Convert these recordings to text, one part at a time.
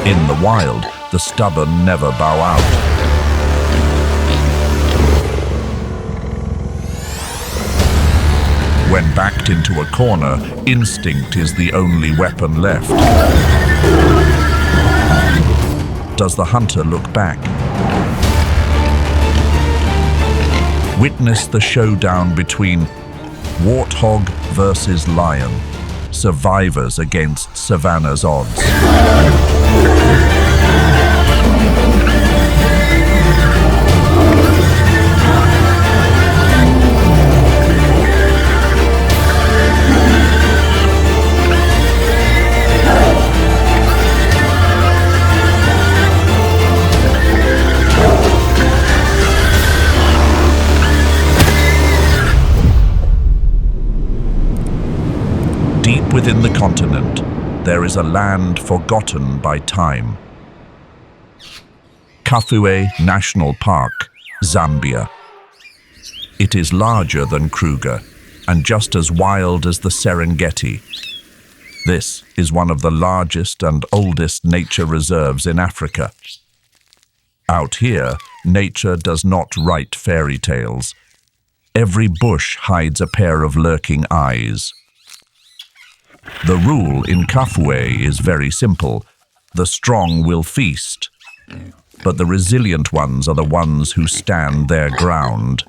In the wild, the stubborn never bow out. When backed into a corner, instinct is the only weapon left. Does the hunter look back? Witness the showdown between Warthog versus lion, survivors against savanna's odds. Deep within the continent, there is a land forgotten by time. Kafue National Park, Zambia. It is larger than Kruger and just as wild as the Serengeti. This is one of the largest and oldest nature reserves in Africa. Out here, nature does not write fairy tales. Every bush hides a pair of lurking eyes. The rule in Kafue is very simple. The strong will feast, but the resilient ones are the ones who stand their ground.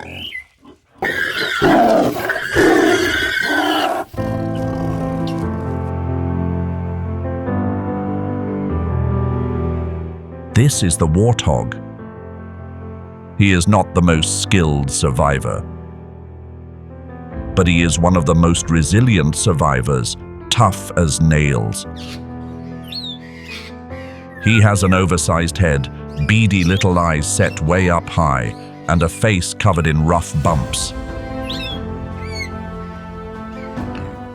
This is the warthog. He is not the most skilled survivor, but he is one of the most resilient survivors, tough as nails. He has an oversized head, beady little eyes set way up high, and a face covered in rough bumps.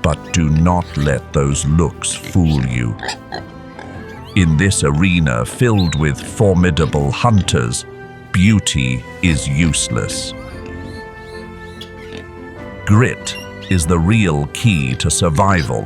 But do not let those looks fool you. In this arena filled with formidable hunters, beauty is useless. Grit is the real key to survival.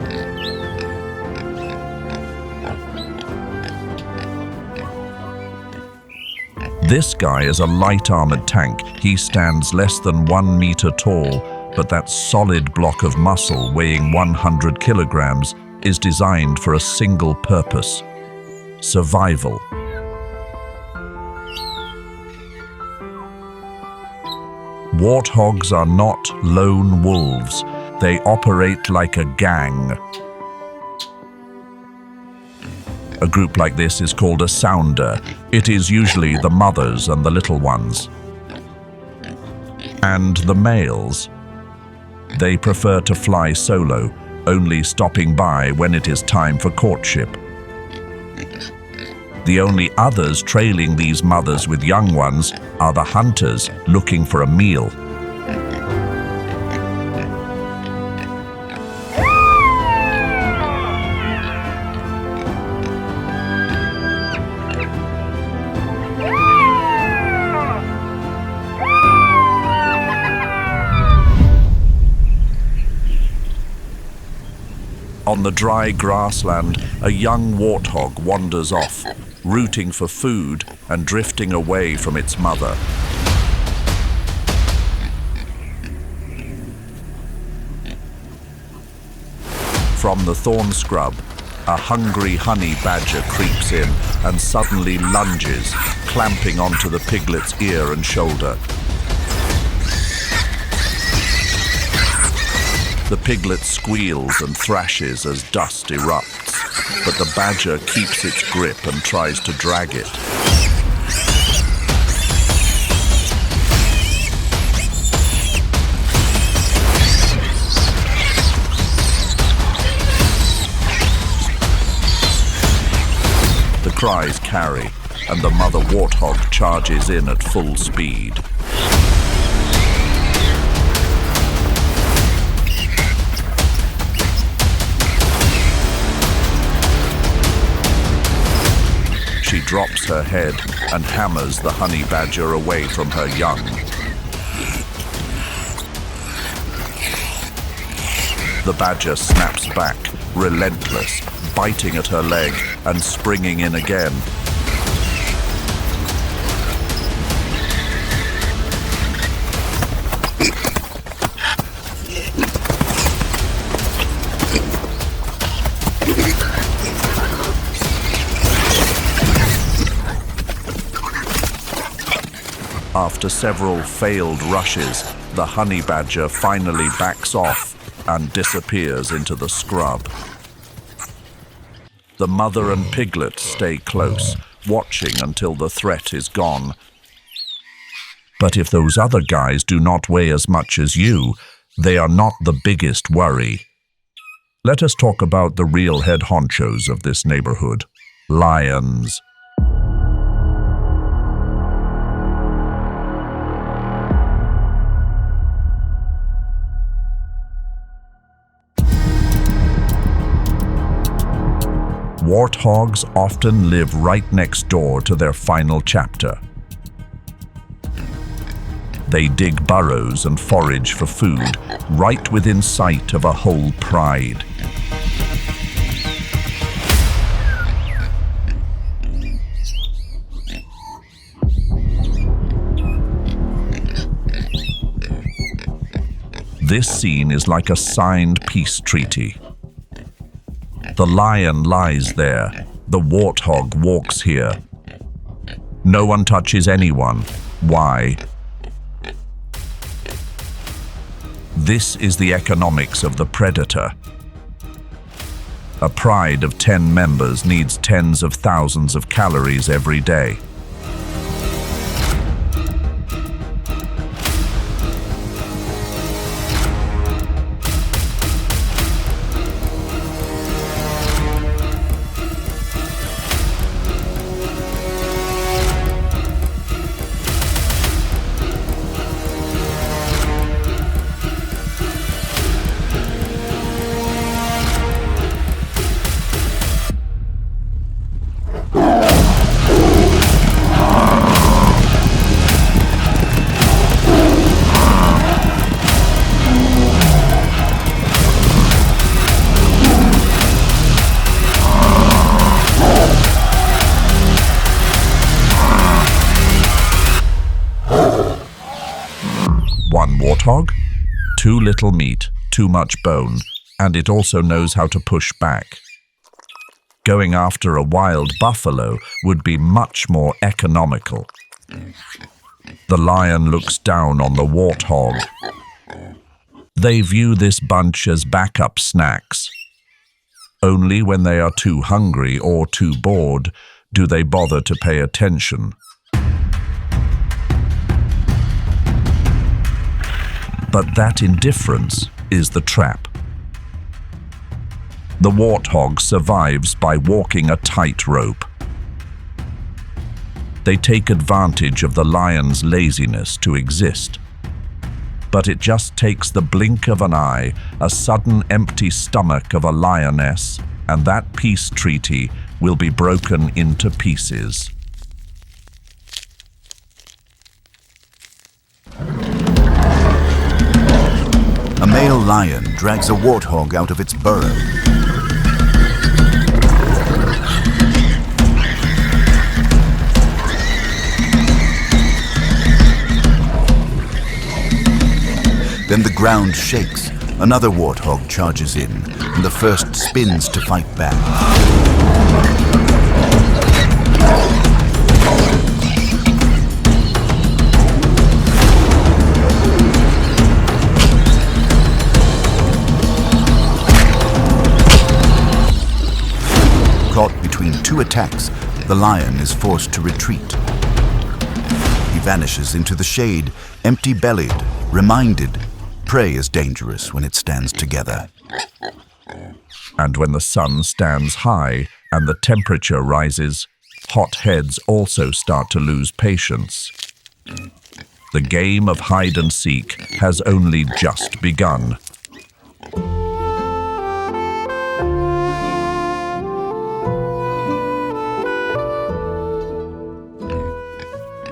This guy is a light armored tank. He stands less than 1 meter tall, but that solid block of muscle weighing 100 kilograms is designed for a single purpose: survival. Warthogs are not lone wolves. They operate like a gang. A group like this is called a sounder. It is usually the mothers and the little ones. And the males. They prefer to fly solo, only stopping by when it is time for courtship. The only others trailing these mothers with young ones are the hunters looking for a meal. On the dry grassland, a young warthog wanders off, rooting for food and drifting away from its mother. From the thorn scrub, a hungry honey badger creeps in and suddenly lunges, clamping onto the piglet's ear and shoulder. The piglet squeals and thrashes as dust erupts, but the badger keeps its grip and tries to drag it. The cries carry, and the mother warthog charges in at full speed. She drops her head and hammers the honey badger away from her young. The badger snaps back, relentless, biting at her leg and springing in again. After several failed rushes, the honey badger finally backs off and disappears into the scrub. The mother and piglet stay close, watching until the threat is gone. But if those other guys do not weigh as much as you, they are not the biggest worry. Let us talk about the real head honchos of this neighborhood: lions. Warthogs often live right next door to their final chapter. They dig burrows and forage for food right within sight of a whole pride. This scene is like a signed peace treaty. The lion lies there. The warthog walks here. No one touches anyone. Why? This is the economics of the predator. A pride of 10 members needs tens of thousands of calories every day. One warthog, too little meat, too much bone, and it also knows how to push back. Going after a wild buffalo would be much more economical. The lion looks down on the warthog. They view this bunch as backup snacks. Only when they are too hungry or too bored do they bother to pay attention. But that indifference is the trap. The warthog survives by walking a tightrope. They take advantage of the lion's laziness to exist. But it just takes the blink of an eye, a sudden empty stomach of a lioness, and that peace treaty will be broken into pieces. A male lion drags a warthog out of its burrow. Then the ground shakes. Another warthog charges in, and the first spins to fight back. Caught between two attacks, the lion is forced to retreat. He vanishes into the shade, empty-bellied, reminded prey is dangerous when it stands together. And when the sun stands high and the temperature rises, hot heads also start to lose patience. The game of hide and seek has only just begun.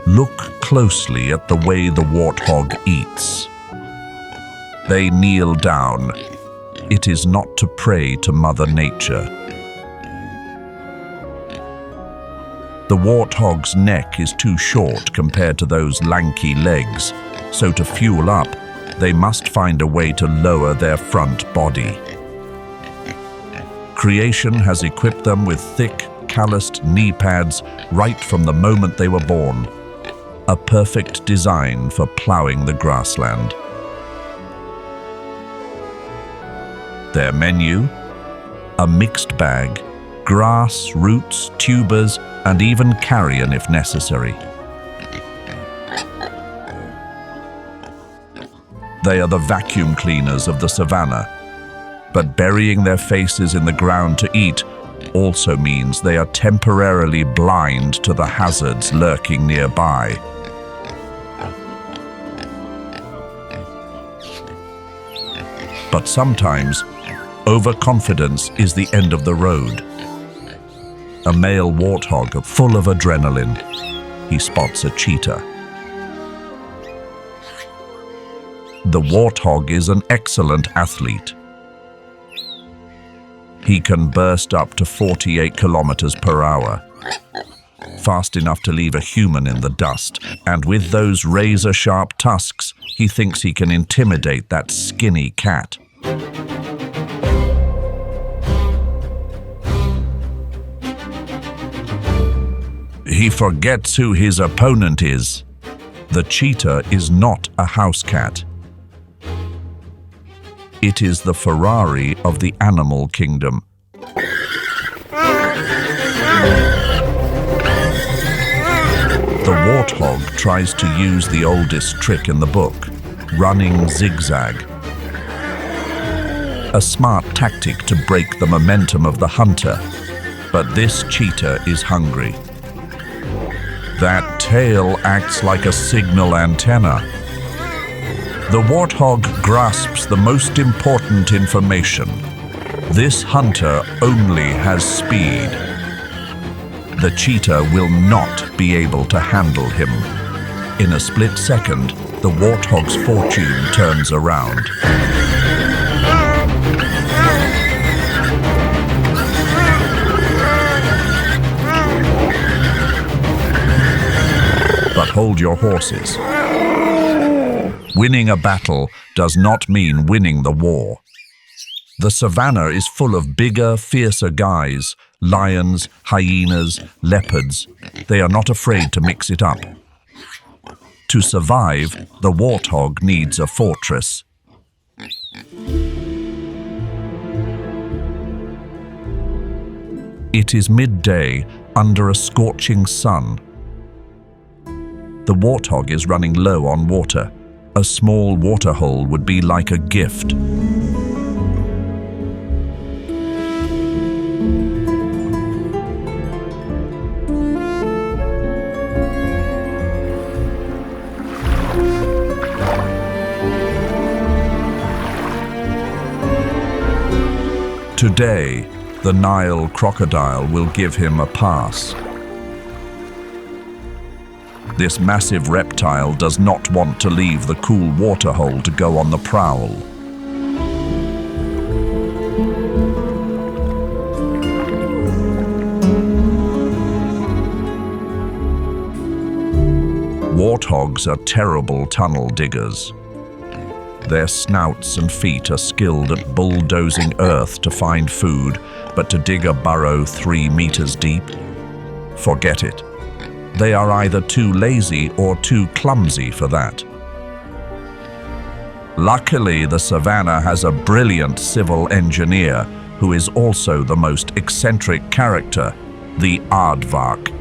Look closely at the way the warthog eats. They kneel down, it is not to pray to Mother Nature. The warthog's neck is too short compared to those lanky legs, so to fuel up, they must find a way to lower their front body. Creation has equipped them with thick, calloused knee pads right from the moment they were born. A perfect design for plowing the grassland. Their menu? A mixed bag, grass, roots, tubers, and even carrion if necessary. They are the vacuum cleaners of the savanna, but burying their faces in the ground to eat also means they are temporarily blind to the hazards lurking nearby. But sometimes, overconfidence is the end of the road. A male warthog full of adrenaline. He spots a cheetah. The warthog is an excellent athlete. He can burst up to 48 kilometers per hour, fast enough to leave a human in the dust, and with those razor-sharp tusks, he thinks he can intimidate that skinny cat. He forgets who his opponent is. The cheetah is not a house cat. It is the Ferrari of the animal kingdom. The warthog tries to use the oldest trick in the book, running zigzag. A smart tactic to break the momentum of the hunter, but this cheetah is hungry. That tail acts like a signal antenna. The warthog grasps the most important information. This hunter only has speed. The cheetah will not be able to handle him. In a split second, the warthog's fortune turns around. But hold your horses. Winning a battle does not mean winning the war. The savanna is full of bigger, fiercer guys, lions, hyenas, leopards. They are not afraid to mix it up. To survive, the warthog needs a fortress. It is midday under a scorching sun. The warthog is running low on water. A small water hole would be like a gift. Today, the Nile crocodile will give him a pass. This massive reptile does not want to leave the cool waterhole to go on the prowl. Warthogs are terrible tunnel diggers. Their snouts and feet are skilled at bulldozing earth to find food, but to dig a burrow 3 meters deep? Forget it. They are either too lazy or too clumsy for that. Luckily, the savanna has a brilliant civil engineer who is also the most eccentric character, the aardvark.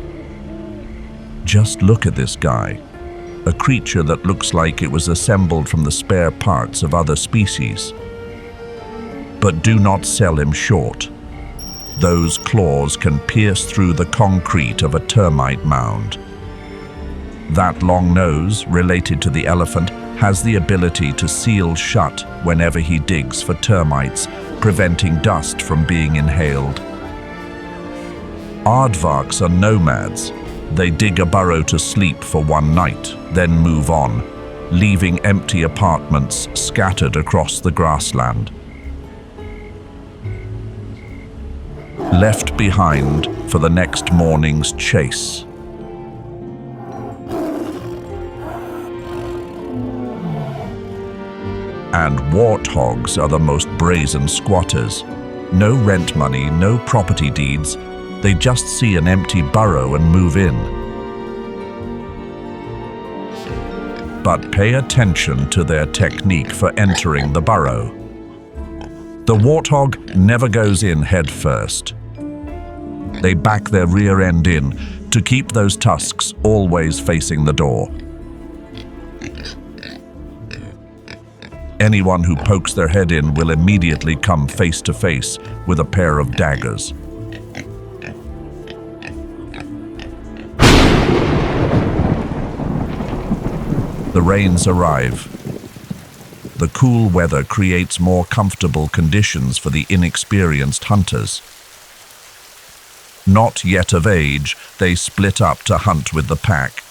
Just look at this guy, a creature that looks like it was assembled from the spare parts of other species. But do not sell him short. Those claws can pierce through the concrete of a termite mound. That long nose, related to the elephant, has the ability to seal shut whenever he digs for termites, preventing dust from being inhaled. Aardvarks are nomads. They dig a burrow to sleep for one night, then move on, leaving empty apartments scattered across the grassland. left behind for the next morning's chase. And warthogs are the most brazen squatters. No rent money, no property deeds. They just see an empty burrow and move in. But pay attention to their technique for entering the burrow. The warthog never goes in head first. They back their rear end in to keep those tusks always facing the door. Anyone who pokes their head in will immediately come face to face with a pair of daggers. The rains arrive. The cool weather creates more comfortable conditions for the inexperienced hunters. Not yet of age, they split up to hunt with the pack.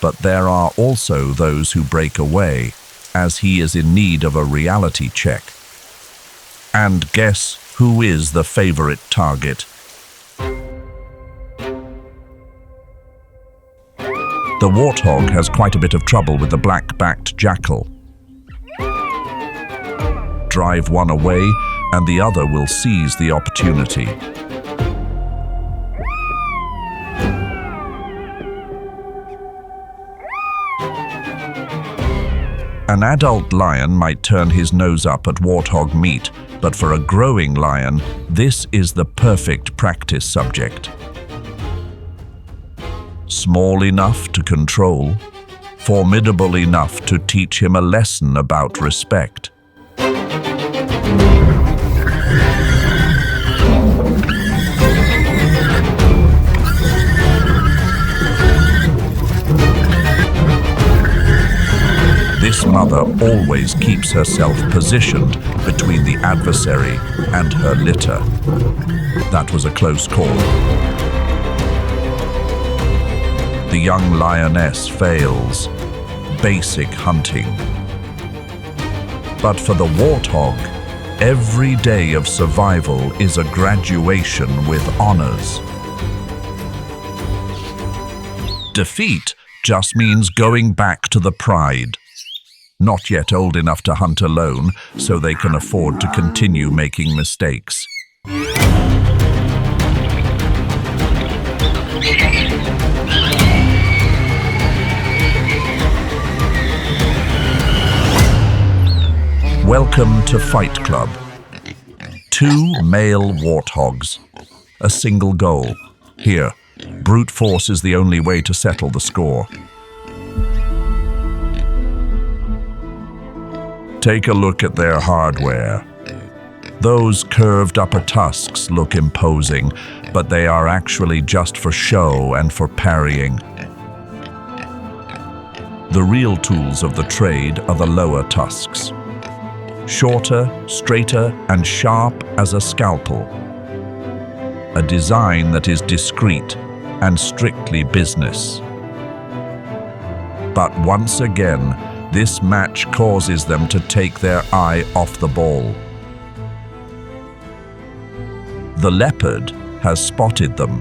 But there are also those who break away, as he is in need of a reality check. And guess who is the favorite target? The warthog has quite a bit of trouble with the black-backed jackal. Drive one away, and the other will seize the opportunity. An adult lion might turn his nose up at warthog meat, but for a growing lion, this is the perfect practice subject. Small enough to control, formidable enough to teach him a lesson about respect. This mother always keeps herself positioned between the adversary and her litter. That was a close call. The young lioness fails. Basic hunting. But for the warthog, every day of survival is a graduation with honors. Defeat just means going back to the pride. Not yet old enough to hunt alone, so they can afford to continue making mistakes. Welcome to Fight Club. 2 male warthogs. A single goal. Here, brute force is the only way to settle the score. Take a look at their hardware. Those curved upper tusks look imposing, but they are actually just for show and for parrying. The real tools of the trade are the lower tusks. Shorter, straighter, and sharp as a scalpel. A design that is discreet and strictly business. But once again, this match causes them to take their eye off the ball. The leopard has spotted them.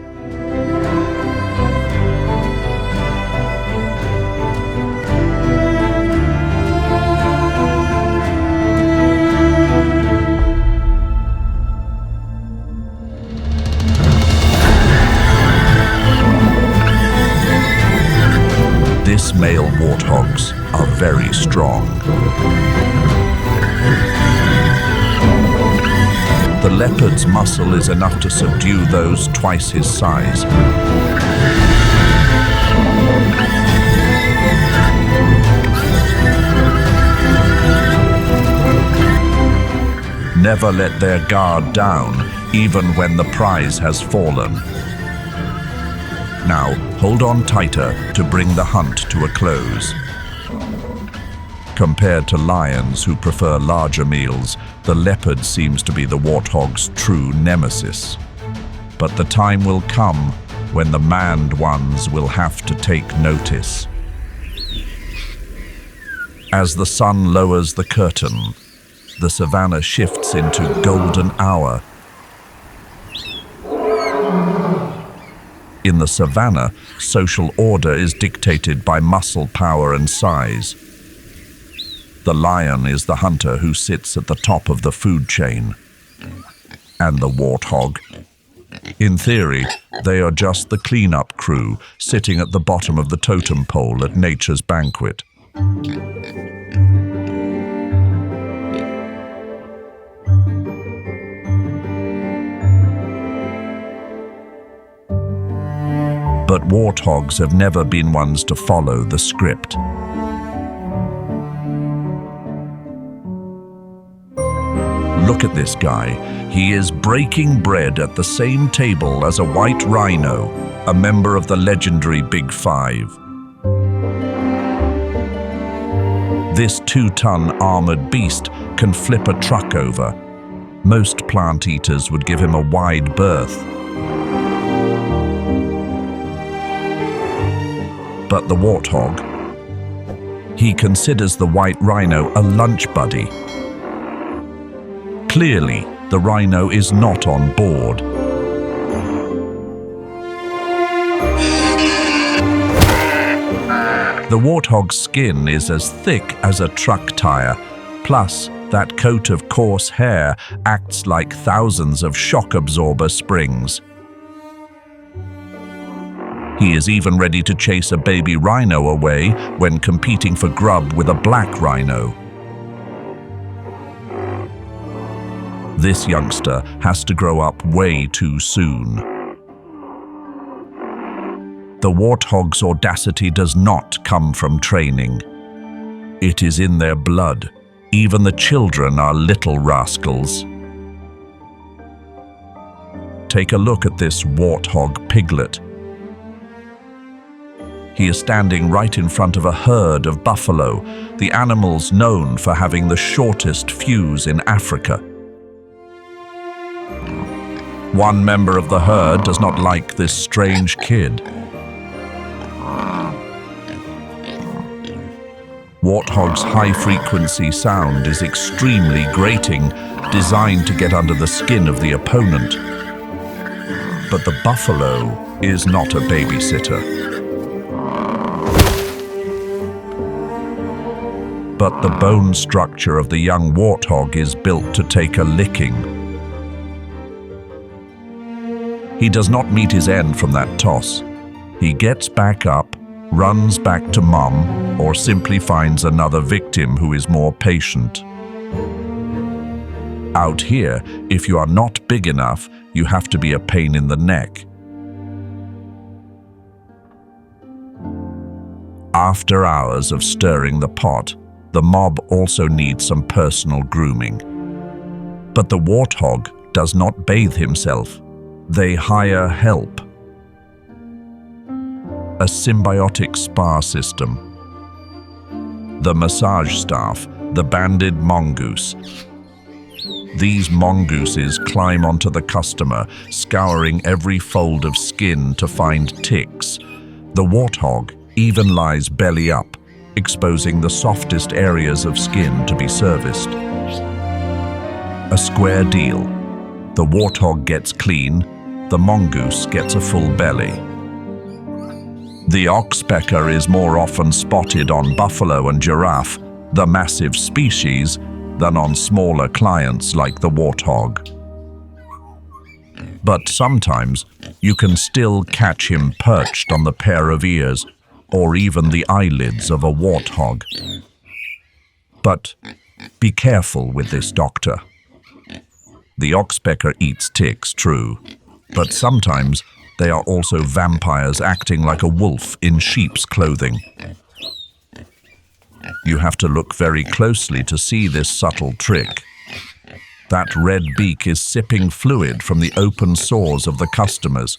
These male warthogs are very strong. The leopard's muscle is enough to subdue those twice his size. Never let their guard down, even when the prize has fallen. Now, hold on tighter to bring the hunt to a close. Compared to lions who prefer larger meals, the leopard seems to be the warthog's true nemesis. But the time will come when the manned ones will have to take notice. As the sun lowers the curtain, the savanna shifts into golden hour. In the savanna, social order is dictated by muscle power and size. The lion is the hunter who sits at the top of the food chain. And the warthog? In theory, they are just the cleanup crew sitting at the bottom of the totem pole at nature's banquet. But warthogs have never been ones to follow the script. Look at this guy. He is breaking bread at the same table as a white rhino, a member of the legendary Big Five. This 2-ton armored beast can flip a truck over. Most plant eaters would give him a wide berth. But the warthog, he considers the white rhino a lunch buddy. Clearly, the rhino is not on board. The warthog's skin is as thick as a truck tire, plus that coat of coarse hair acts like thousands of shock absorber springs. He is even ready to chase a baby rhino away when competing for grub with a black rhino. This youngster has to grow up way too soon. The warthog's audacity does not come from training. It is in their blood. Even the children are little rascals. Take a look at this warthog piglet. He is standing right in front of a herd of buffalo, the animals known for having the shortest fuse in Africa. One member of the herd does not like this strange kid. Warthog's high-frequency sound is extremely grating, designed to get under the skin of the opponent. But the buffalo is not a babysitter. But the bone structure of the young warthog is built to take a licking. He does not meet his end from that toss. He gets back up, runs back to mom, or simply finds another victim who is more patient. Out here, if you are not big enough, you have to be a pain in the neck. After hours of stirring the pot, the mob also needs some personal grooming. But the warthog does not bathe himself. They hire help. A symbiotic spa system. The massage staff, the banded mongoose. These mongooses climb onto the customer, scouring every fold of skin to find ticks. The warthog even lies belly up, exposing the softest areas of skin to be serviced. A square deal. The warthog gets clean, the mongoose gets a full belly. The oxpecker is more often spotted on buffalo and giraffe, the massive species, than on smaller clients like the warthog. But sometimes you can still catch him perched on the pair of ears or even the eyelids of a warthog. But be careful with this, doctor. The oxpecker eats ticks, true, but sometimes they are also vampires acting like a wolf in sheep's clothing. You have to look very closely to see this subtle trick. That red beak is sipping fluid from the open sores of the customers.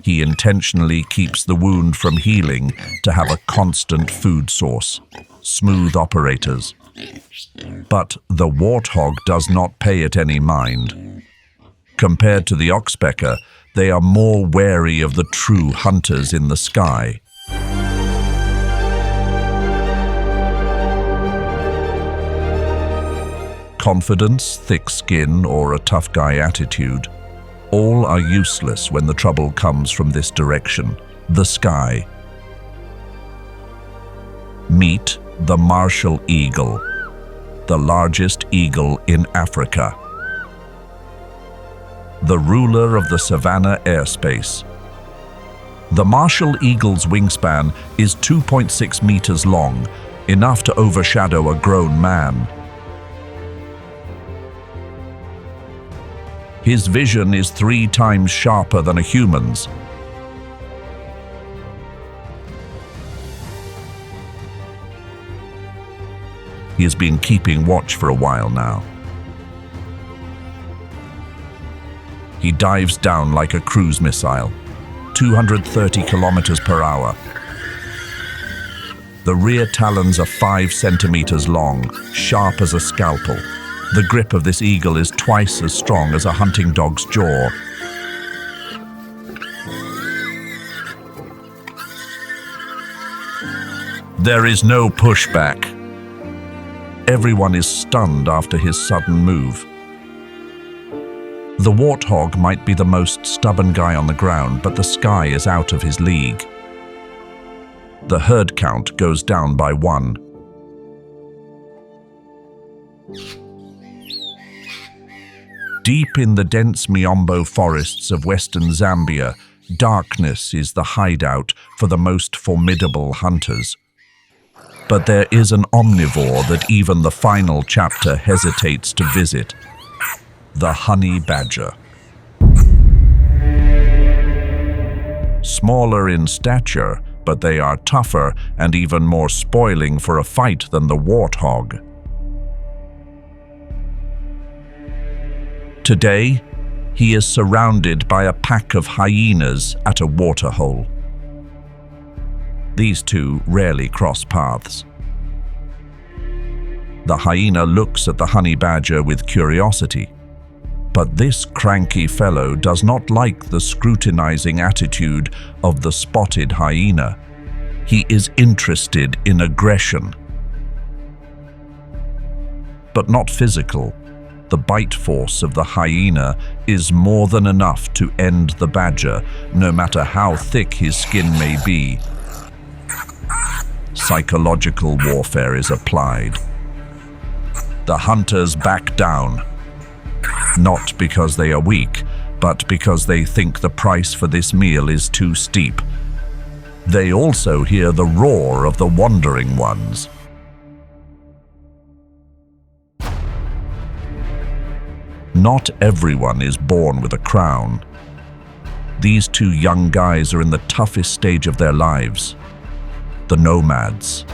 He intentionally keeps the wound from healing to have a constant food source. Smooth operators. But the warthog does not pay it any mind. Compared to the oxpecker, they are more wary of the true hunters in the sky. Confidence, thick skin, or a tough guy attitude. All are useless when the trouble comes from this direction, the sky. Meet the martial eagle, the largest eagle in Africa. The ruler of the savanna airspace. The martial eagle's wingspan is 2.6 meters long, enough to overshadow a grown man. His vision is 3 times sharper than a human's. He has been keeping watch for a while now. He dives down like a cruise missile, 230 kilometers per hour. The rear talons are 5 centimeters long, sharp as a scalpel. The grip of this eagle is twice as strong as a hunting dog's jaw. There is no pushback. Everyone is stunned after his sudden move. The warthog might be the most stubborn guy on the ground, but the sky is out of his league. The herd count goes down by 1. Deep in the dense Miombo forests of western Zambia, darkness is the hideout for the most formidable hunters. But there is an omnivore that even the final chapter hesitates to visit: the honey badger. Smaller in stature, but they are tougher and even more spoiling for a fight than the warthog. Today, he is surrounded by a pack of hyenas at a waterhole. These two rarely cross paths. The hyena looks at the honey badger with curiosity, but this cranky fellow does not like the scrutinizing attitude of the spotted hyena. He is interested in aggression, but not physical. The bite force of the hyena is more than enough to end the badger, no matter how thick his skin may be. Psychological warfare is applied. The hunters back down, not because they are weak, but because they think the price for this meal is too steep. They also hear the roar of the wandering ones. Not everyone is born with a crown. These 2 young guys are in the toughest stage of their lives, the nomads.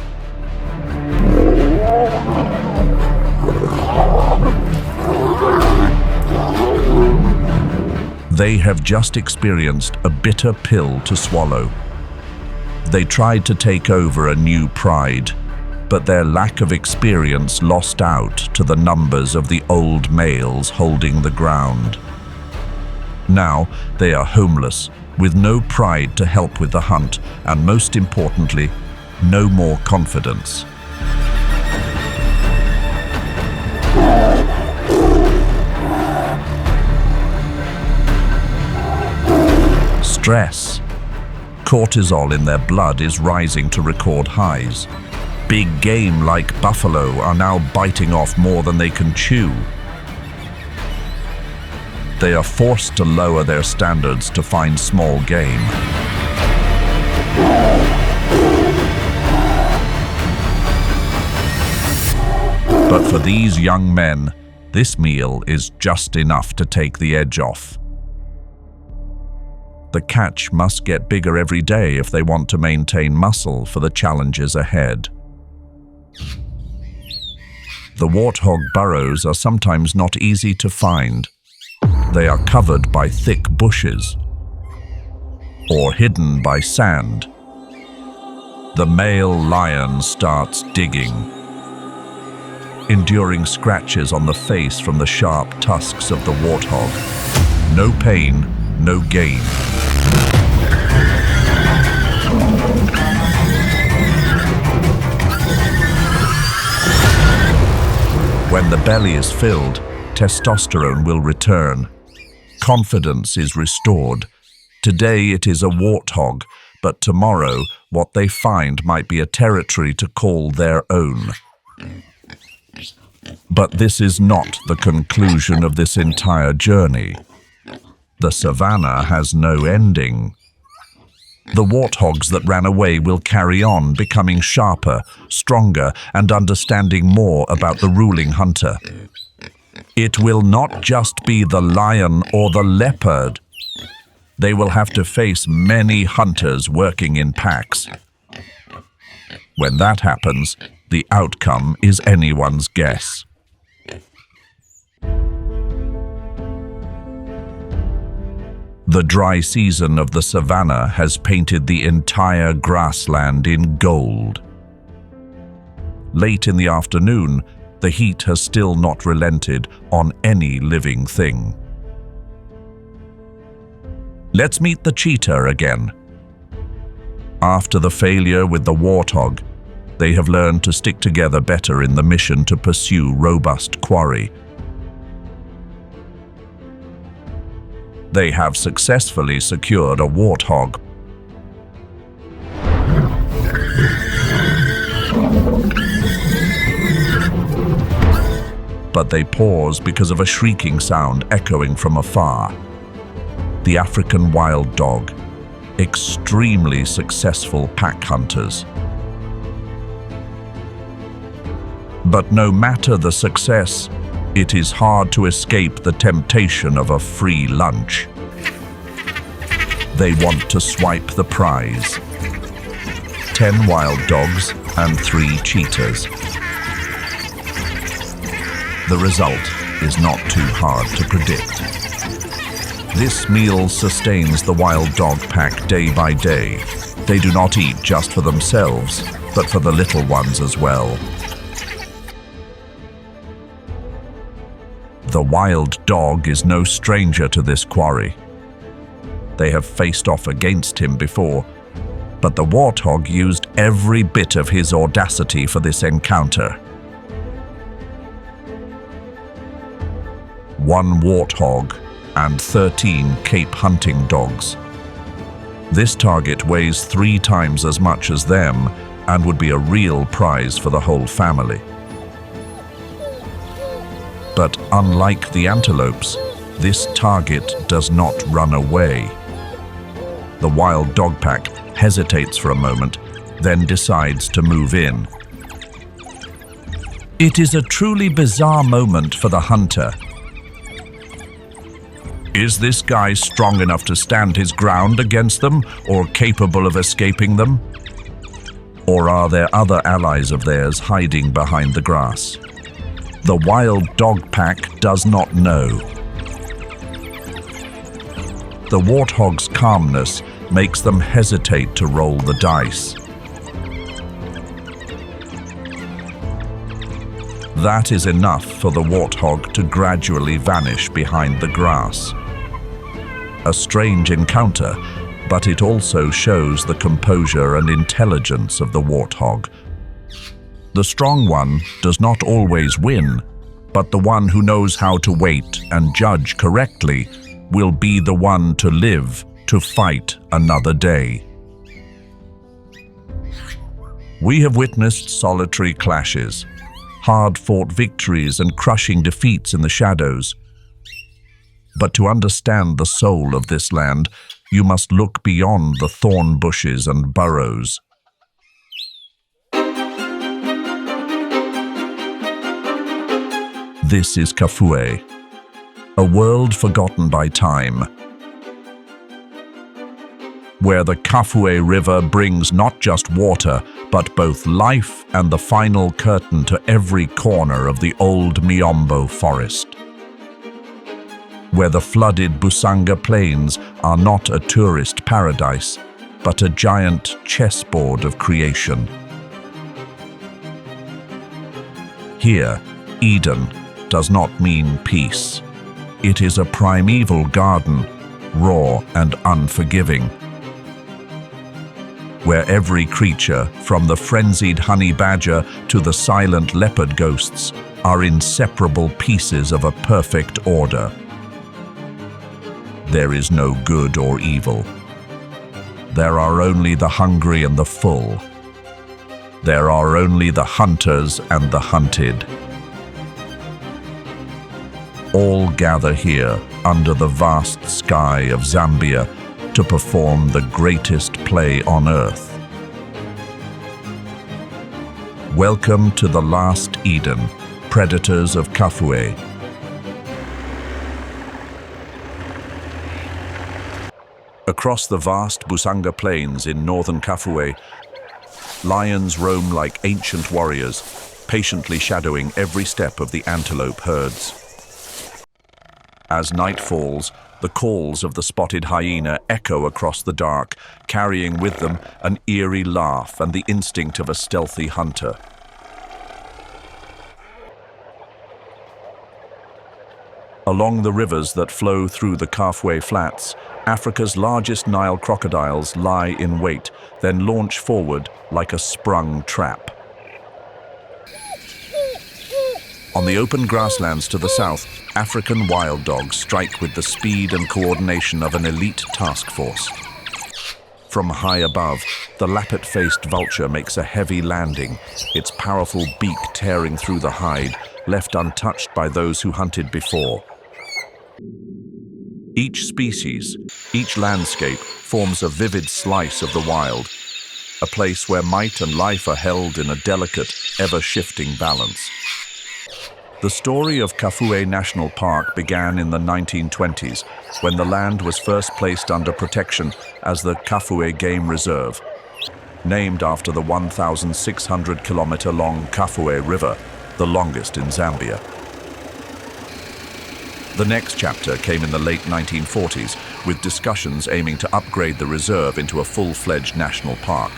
They have just experienced a bitter pill to swallow. They tried to take over a new pride, but their lack of experience lost out to the numbers of the old males holding the ground. Now they are homeless, with no pride to help with the hunt, and most importantly, no more confidence. Stress. Cortisol in their blood is rising to record highs. Big game like buffalo are now biting off more than they can chew. They are forced to lower their standards to find small game. But for these young men, this meal is just enough to take the edge off. The catch must get bigger every day if they want to maintain muscle for the challenges ahead. The warthog burrows are sometimes not easy to find. They are covered by thick bushes or hidden by sand. The male lion starts digging, enduring scratches on the face from the sharp tusks of the warthog. No pain, no gain. When the belly is filled, testosterone will return. confidence is restored. Today it is a warthog, but tomorrow what they find might be a territory to call their own. But this is not the conclusion of this entire journey. The savanna has no ending. The warthogs that ran away will carry on, becoming sharper, stronger, and understanding more about the ruling hunter. It will not just be the lion or the leopard. They will have to face many hunters working in packs. When that happens, the outcome is anyone's guess. The dry season of the savanna has painted the entire grassland in gold. Late in the afternoon, the heat has still not relented on any living thing. Let's meet the cheetah again. After the failure with the warthog, they have learned to stick together better in the mission to pursue robust quarry. They have successfully secured a warthog. But they pause because of a shrieking sound echoing from afar. The African wild dog, extremely successful pack hunters. But no matter the success, it is hard to escape the temptation of a free lunch. They want to swipe the prize. 10 wild dogs and 3 cheetahs. The result is not too hard to predict. This meal sustains the wild dog pack day by day. They do not eat just for themselves, but for the little ones as well. The wild dog is no stranger to this quarry. They have faced off against him before, but the warthog used every bit of his audacity for this encounter. 1 warthog and 13 Cape hunting dogs. This target weighs 3 times as much as them and would be a real prize for the whole family. But unlike the antelopes, this target does not run away. The wild dog pack hesitates for a moment, then decides to move in. It is a truly bizarre moment for the hunter. Is this guy strong enough to stand his ground against them, or capable of escaping them? Or are there other allies of theirs hiding behind the grass? The wild dog pack does not know. The warthog's calmness makes them hesitate to roll the dice. That is enough for the warthog to gradually vanish behind the grass. A strange encounter, but it also shows the composure and intelligence of the warthog. The strong one does not always win, but the one who knows how to wait and judge correctly will be the one to live to fight another day. We have witnessed solitary clashes, hard-fought victories and crushing defeats in the shadows. But to understand the soul of this land, you must look beyond the thorn bushes and burrows. This is Kafue, a world forgotten by time, where the Kafue River brings not just water, but both life and the final curtain to every corner of the old Miombo forest. Where the flooded Busanga plains are not a tourist paradise, but a giant chessboard of creation. Here, Eden does not mean peace. It is a primeval garden, raw and unforgiving, where every creature, from the frenzied honey badger to the silent leopard ghosts, are inseparable pieces of a perfect order. There is no good or evil. There are only the hungry and the full. There are only the hunters and the hunted. All gather here under the vast sky of Zambia to perform the greatest play on earth. Welcome to the last Eden, predators of Kafue. Across the vast Busanga plains in northern Kafue, lions roam like ancient warriors, patiently shadowing every step of the antelope herds. As night falls, the calls of the spotted hyena echo across the dark, carrying with them an eerie laugh and the instinct of a stealthy hunter. Along the rivers that flow through the Kafue Flats, Africa's largest Nile crocodiles lie in wait, then launch forward like a sprung trap. On the open grasslands to the south, African wild dogs strike with the speed and coordination of an elite task force. From high above, the lappet-faced vulture makes a heavy landing, its powerful beak tearing through the hide, left untouched by those who hunted before. Each species, each landscape forms a vivid slice of the wild, a place where might and life are held in a delicate, ever-shifting balance. The story of Kafue National Park began in the 1920s, when the land was first placed under protection as the Kafue Game Reserve, named after the 1,600-kilometer-long Kafue River, the longest in Zambia. The next chapter came in the late 1940s, with discussions aiming to upgrade the reserve into a full-fledged national park.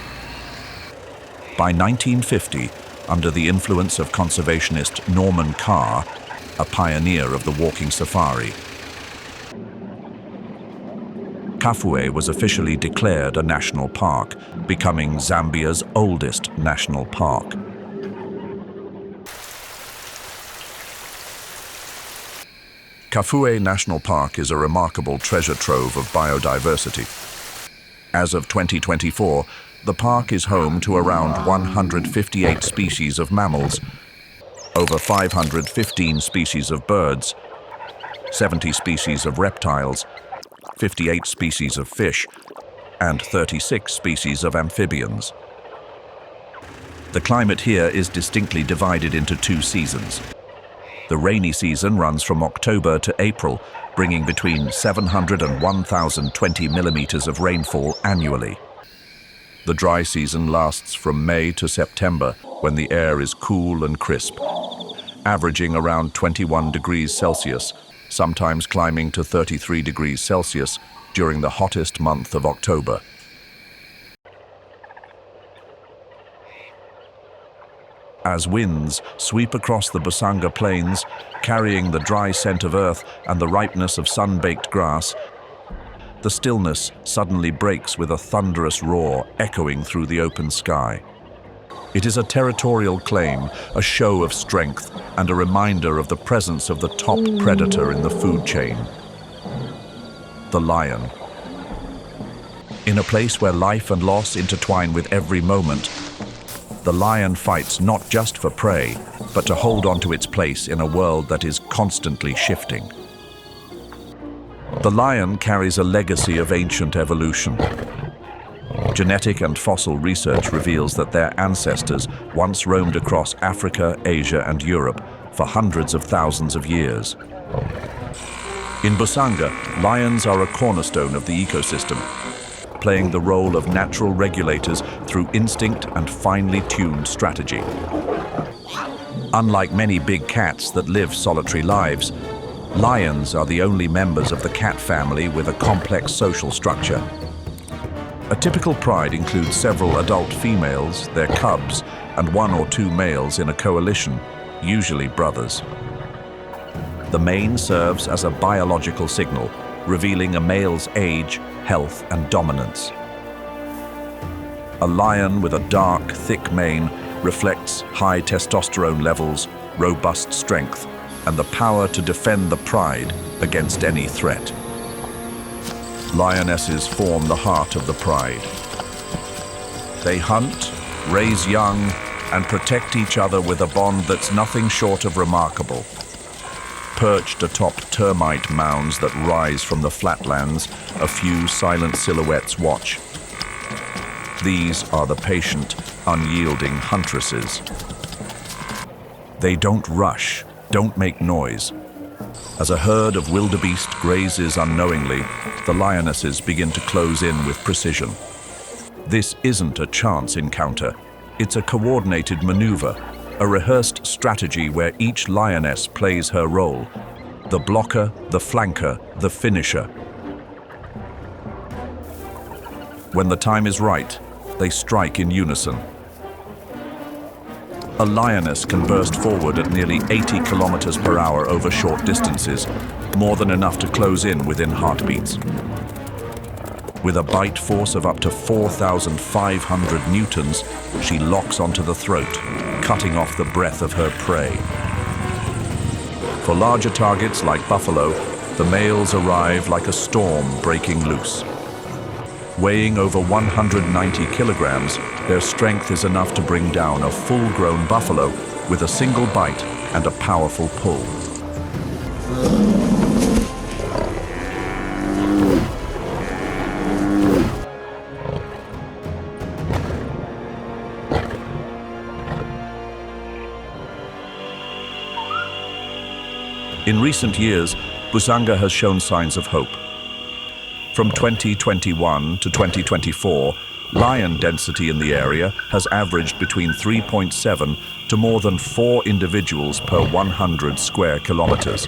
By 1950, under the influence of conservationist Norman Carr, a pioneer of the walking safari, Kafue was officially declared a national park, becoming Zambia's oldest national park. Kafue National Park is a remarkable treasure trove of biodiversity. As of 2024, the park is home to around 158 species of mammals, over 515 species of birds, 70 species of reptiles, 58 species of fish, and 36 species of amphibians. The climate here is distinctly divided into two seasons. The rainy season runs from October to April, bringing between 700 and 1,020 millimeters of rainfall annually. The dry season lasts from May to September, when the air is cool and crisp, averaging around 21 degrees Celsius, sometimes climbing to 33 degrees Celsius during the hottest month of October. As winds sweep across the Busanga plains, carrying the dry scent of earth and the ripeness of sun-baked grass, the stillness suddenly breaks with a thunderous roar echoing through the open sky. It is a territorial claim, a show of strength, and a reminder of the presence of the top predator in the food chain, the lion. In a place where life and loss intertwine with every moment, the lion fights not just for prey, but to hold on to its place in a world that is constantly shifting. The lion carries a legacy of ancient evolution. Genetic and fossil research reveals that their ancestors once roamed across Africa, Asia, and Europe for hundreds of thousands of years. In Busanga, lions are a cornerstone of the ecosystem, playing the role of natural regulators through instinct and finely tuned strategy. Unlike many big cats that live solitary lives, lions are the only members of the cat family with a complex social structure. A typical pride includes several adult females, their cubs, and one or two males in a coalition, usually brothers. The mane serves as a biological signal, revealing a male's age, health, and dominance. A lion with a dark, thick mane reflects high testosterone levels, robust strength, and the power to defend the pride against any threat. Lionesses form the heart of the pride. They hunt, raise young, and protect each other with a bond that's nothing short of remarkable. Perched atop termite mounds that rise from the flatlands, a few silent silhouettes watch. These are the patient, unyielding huntresses. They don't rush, don't make noise. As a herd of wildebeest grazes unknowingly, the lionesses begin to close in with precision. This isn't a chance encounter. It's a coordinated maneuver, a rehearsed strategy where each lioness plays her role. The blocker, the flanker, the finisher. When the time is right, they strike in unison. A lioness can burst forward at nearly 80 kilometers per hour over short distances, more than enough to close in within heartbeats. With a bite force of up to 4,500 newtons, she locks onto the throat, cutting off the breath of her prey. For larger targets like buffalo, the males arrive like a storm breaking loose. Weighing over 190 kilograms, their strength is enough to bring down a full-grown buffalo with a single bite and a powerful pull. In recent years, Busanga has shown signs of hope. From 2021 to 2024, lion density in the area has averaged between 3.7 to more than 4 individuals per 100 square kilometers.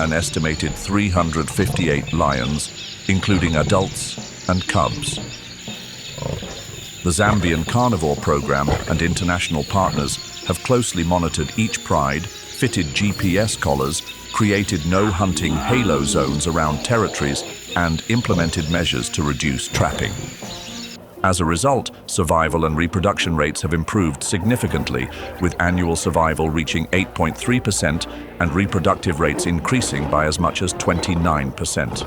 An estimated 358 lions, including adults and cubs. The Zambian Carnivore Program and international partners have closely monitored each pride, fitted GPS collars, created no-hunting halo zones around territories, and implemented measures to reduce trapping. As a result, survival and reproduction rates have improved significantly, with annual survival reaching 8.3% and reproductive rates increasing by as much as 29%.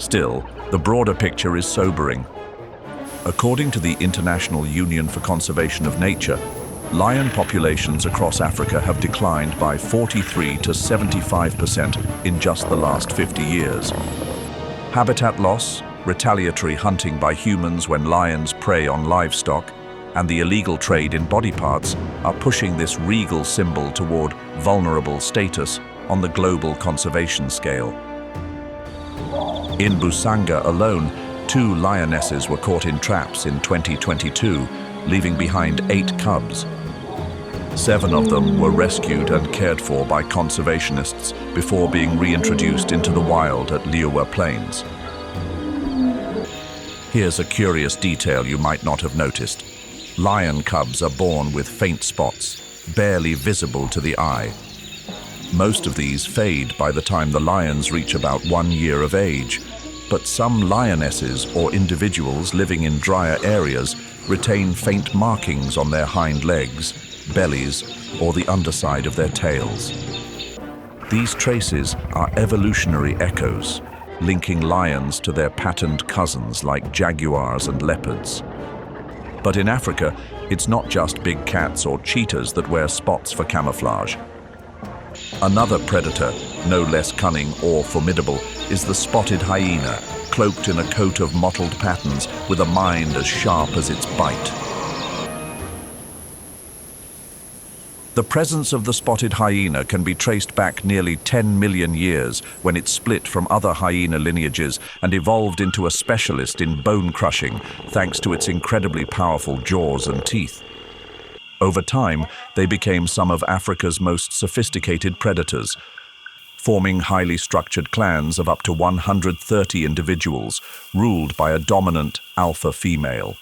Still, the broader picture is sobering. According to the International Union for Conservation of Nature, lion populations across Africa have declined by 43 to 75% in just the last 50 years. Habitat loss, retaliatory hunting by humans when lions prey on livestock, and the illegal trade in body parts are pushing this regal symbol toward vulnerable status on the global conservation scale. In Busanga alone, 2 lionesses were caught in traps in 2022, leaving behind 8 cubs. 7 of them were rescued and cared for by conservationists before being reintroduced into the wild at Liuwa Plains. Here's a curious detail you might not have noticed. Lion cubs are born with faint spots, barely visible to the eye. Most of these fade by the time the lions reach about 1 year of age, but some lionesses or individuals living in drier areas retain faint markings on their hind legs, bellies, or the underside of their tails. These traces are evolutionary echoes, linking lions to their patterned cousins like jaguars and leopards. But in Africa, it's not just big cats or cheetahs that wear spots for camouflage. Another predator, no less cunning or formidable, is the spotted hyena, cloaked in a coat of mottled patterns with a mind as sharp as its bite. The presence of the spotted hyena can be traced back nearly 10 million years when it split from other hyena lineages and evolved into a specialist in bone crushing thanks to its incredibly powerful jaws and teeth. Over time, they became some of Africa's most sophisticated predators, forming highly structured clans of up to 130 individuals, ruled by a dominant alpha female.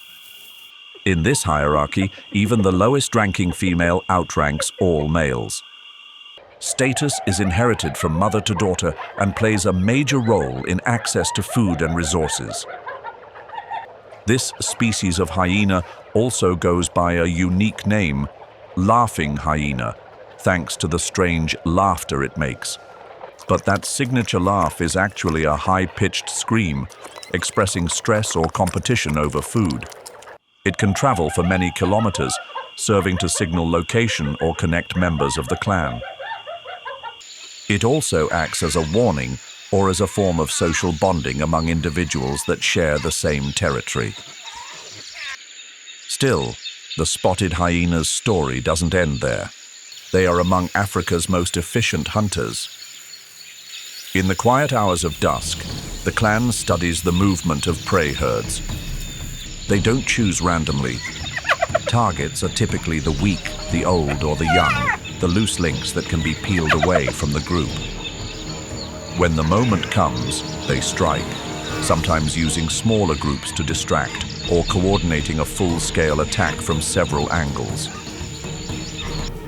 In this hierarchy, even the lowest-ranking female outranks all males. Status is inherited from mother to daughter and plays a major role in access to food and resources. This species of hyena also goes by a unique name, laughing hyena, thanks to the strange laughter it makes. But that signature laugh is actually a high-pitched scream, expressing stress or competition over food. It can travel for many kilometers, serving to signal location or connect members of the clan. It also acts as a warning or as a form of social bonding among individuals that share the same territory. Still, the spotted hyena's story doesn't end there. They are among Africa's most efficient hunters. In the quiet hours of dusk, the clan studies the movement of prey herds. They don't choose randomly. Targets are typically the weak, the old, or the young, the loose links that can be peeled away from the group. When the moment comes, they strike, sometimes using smaller groups to distract or coordinating a full-scale attack from several angles.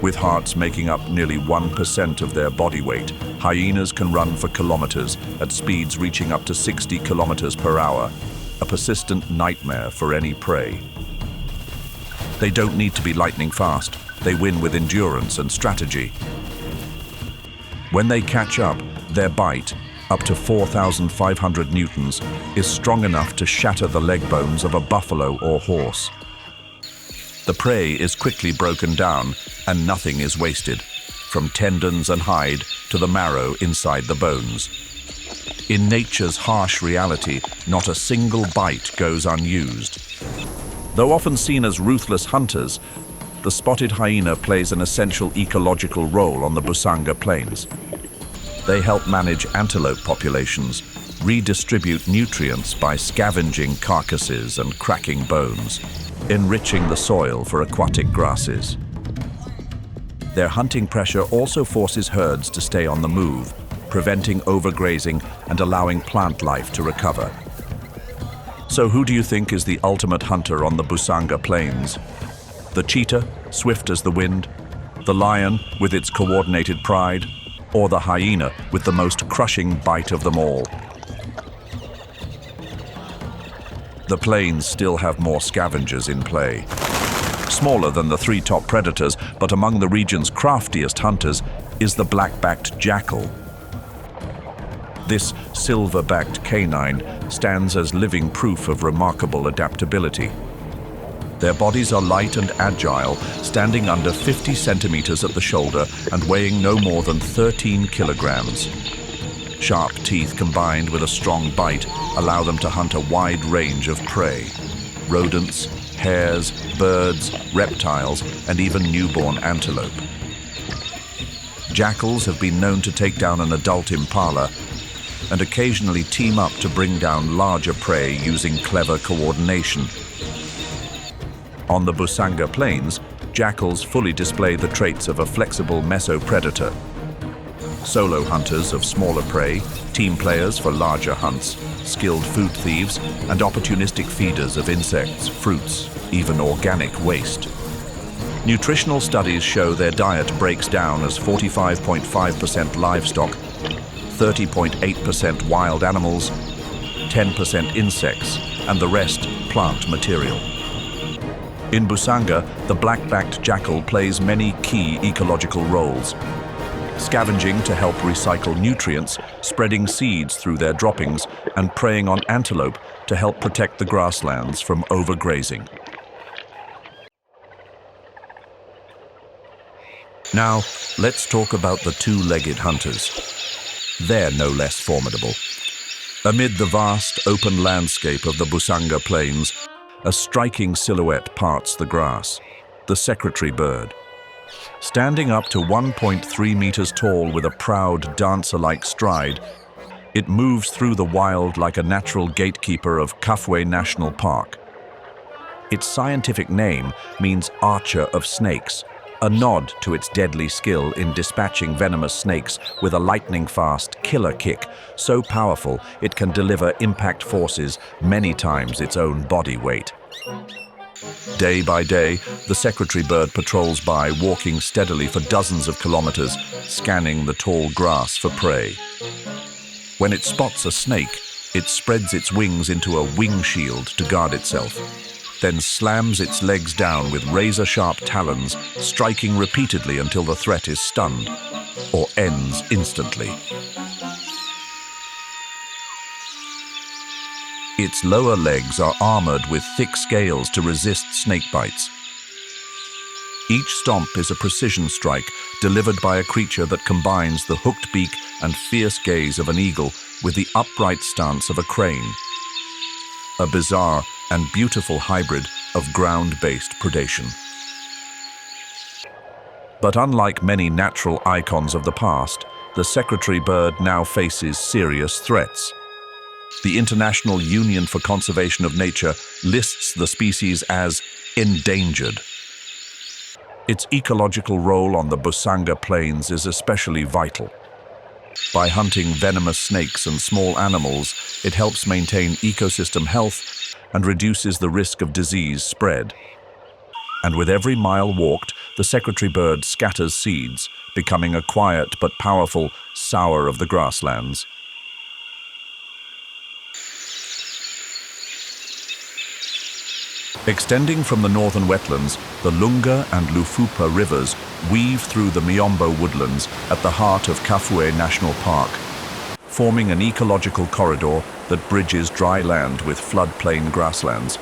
With hearts making up nearly 1% of their body weight, hyenas can run for kilometers at speeds reaching up to 60 kilometers per hour, a persistent nightmare for any prey. They don't need to be lightning fast. They win with endurance and strategy. When they catch up, their bite, up to 4,500 newtons, is strong enough to shatter the leg bones of a buffalo or horse. The prey is quickly broken down, and nothing is wasted, from tendons and hide to the marrow inside the bones. In nature's harsh reality, not a single bite goes unused. Though often seen as ruthless hunters, the spotted hyena plays an essential ecological role on the Busanga Plains. They help manage antelope populations, redistribute nutrients by scavenging carcasses and cracking bones, enriching the soil for aquatic grasses. Their hunting pressure also forces herds to stay on the move, preventing overgrazing and allowing plant life to recover. So who do you think is the ultimate hunter on the Busanga Plains? The cheetah, swift as the wind, the lion with its coordinated pride, or the hyena with the most crushing bite of them all? The plains still have more scavengers in play. Smaller than the three top predators, but among the region's craftiest hunters is the black-backed jackal. This silver-backed canine stands as living proof of remarkable adaptability. Their bodies are light and agile, standing under 50 centimeters at the shoulder and weighing no more than 13 kilograms. Sharp teeth combined with a strong bite allow them to hunt a wide range of prey: rodents, hares, birds, reptiles, and even newborn antelope. Jackals have been known to take down an adult impala and occasionally team up to bring down larger prey using clever coordination. On the Busanga Plains, jackals fully display the traits of a flexible mesopredator. Solo hunters of smaller prey, team players for larger hunts, skilled food thieves, and opportunistic feeders of insects, fruits, even organic waste. Nutritional studies show their diet breaks down as 45.5% livestock, 30.8% wild animals, 10% insects, and the rest plant material. In Busanga, the black-backed jackal plays many key ecological roles: scavenging to help recycle nutrients, spreading seeds through their droppings, and preying on antelope to help protect the grasslands from overgrazing. Now, let's talk about the two-legged hunters. They're no less formidable. Amid the vast, open landscape of the Busanga Plains, a striking silhouette parts the grass: the secretary bird. Standing up to 1.3 meters tall with a proud dancer-like stride, it moves through the wild like a natural gatekeeper of Kafue National Park. Its scientific name means archer of snakes, a nod to its deadly skill in dispatching venomous snakes with a lightning-fast killer kick, so powerful it can deliver impact forces many times its own body weight. Day by day, the secretary bird patrols by, walking steadily for dozens of kilometers, scanning the tall grass for prey. When it spots a snake, it spreads its wings into a wing shield to guard itself, then slams its legs down with razor-sharp talons, striking repeatedly until the threat is stunned or ends instantly. Its lower legs are armored with thick scales to resist snake bites. Each stomp is a precision strike delivered by a creature that combines the hooked beak and fierce gaze of an eagle with the upright stance of a crane. A bizarre and beautiful hybrid of ground-based predation. But unlike many natural icons of the past, the secretary bird now faces serious threats. The International Union for Conservation of Nature lists the species as endangered. Its ecological role on the Busanga Plains is especially vital. By hunting venomous snakes and small animals, it helps maintain ecosystem health and reduces the risk of disease spread. And with every mile walked, the secretary bird scatters seeds, becoming a quiet but powerful sower of the grasslands. Extending from the northern wetlands, the Lunga and Lufupa rivers weave through the Miombo woodlands at the heart of Kafue National Park, forming an ecological corridor that bridges dry land with floodplain grasslands.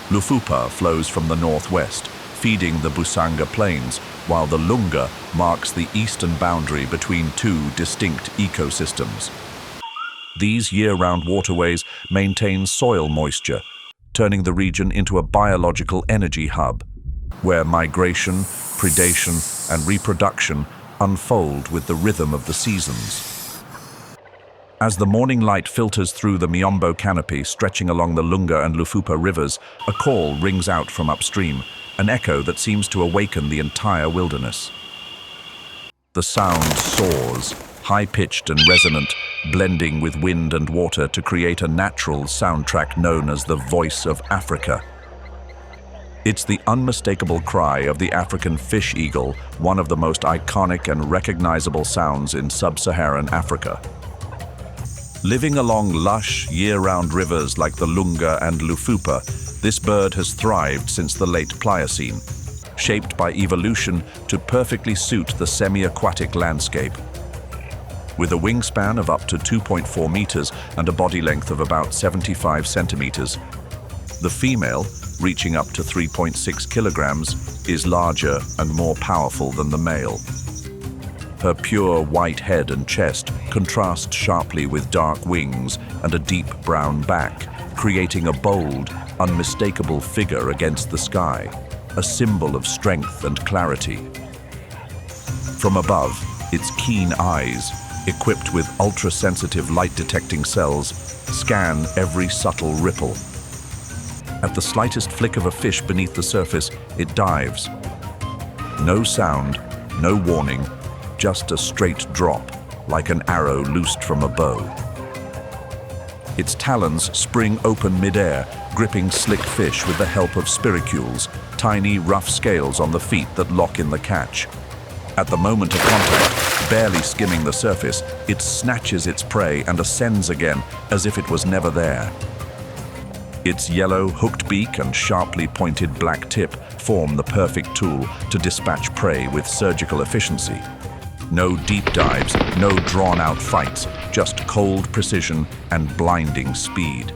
Lufupa flows from the northwest, feeding the Busanga Plains, while the Lunga marks the eastern boundary between two distinct ecosystems. These year-round waterways maintain soil moisture, turning the region into a biological energy hub, where migration, predation, and reproduction unfold with the rhythm of the seasons. As the morning light filters through the Miombo canopy stretching along the Lunga and Lufupa rivers, a call rings out from upstream, an echo that seems to awaken the entire wilderness. The sound soars, high-pitched and resonant, blending with wind and water to create a natural soundtrack known as the Voice of Africa. It's the unmistakable cry of the African fish eagle, one of the most iconic and recognizable sounds in sub-Saharan Africa. Living along lush, year-round rivers like the Lunga and Lufupa, this bird has thrived since the late Pliocene, shaped by evolution to perfectly suit the semi-aquatic landscape. With a wingspan of up to 2.4 meters and a body length of about 75 centimeters, the female, reaching up to 3.6 kilograms, is larger and more powerful than the male. Her pure white head and chest contrast sharply with dark wings and a deep brown back, creating a bold, unmistakable figure against the sky, a symbol of strength and clarity. From above, its keen eyes, equipped with ultra-sensitive light-detecting cells, scan every subtle ripple. At the slightest flick of a fish beneath the surface, it dives. No sound, no warning, just a straight drop, like an arrow loosed from a bow. Its talons spring open mid-air, gripping slick fish with the help of spiracules, tiny, rough scales on the feet that lock in the catch. At the moment of contact, barely skimming the surface, it snatches its prey and ascends again as if it was never there. Its yellow, hooked beak and sharply pointed black tip form the perfect tool to dispatch prey with surgical efficiency. No deep dives, no drawn-out fights, just cold precision and blinding speed.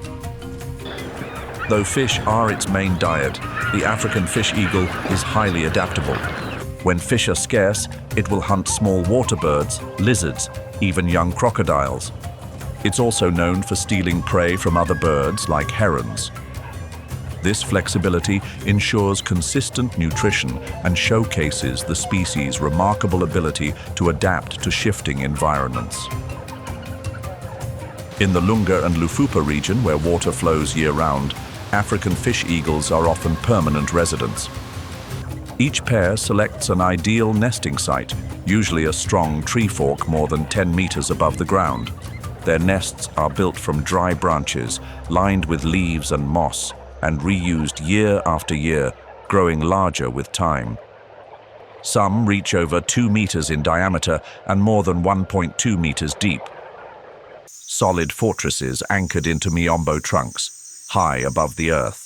Though fish are its main diet, the African fish eagle is highly adaptable. When fish are scarce, it will hunt small water birds, lizards, even young crocodiles. It's also known for stealing prey from other birds like herons. This flexibility ensures consistent nutrition and showcases the species' remarkable ability to adapt to shifting environments. In the Lunga and Lufupa region, where water flows year-round, African fish eagles are often permanent residents. Each pair selects an ideal nesting site, usually a strong tree fork more than 10 meters above the ground. Their nests are built from dry branches, lined with leaves and moss, and reused year after year, growing larger with time. Some reach over 2 meters in diameter and more than 1.2 meters deep. Solid fortresses anchored into Miombo trunks, high above the earth.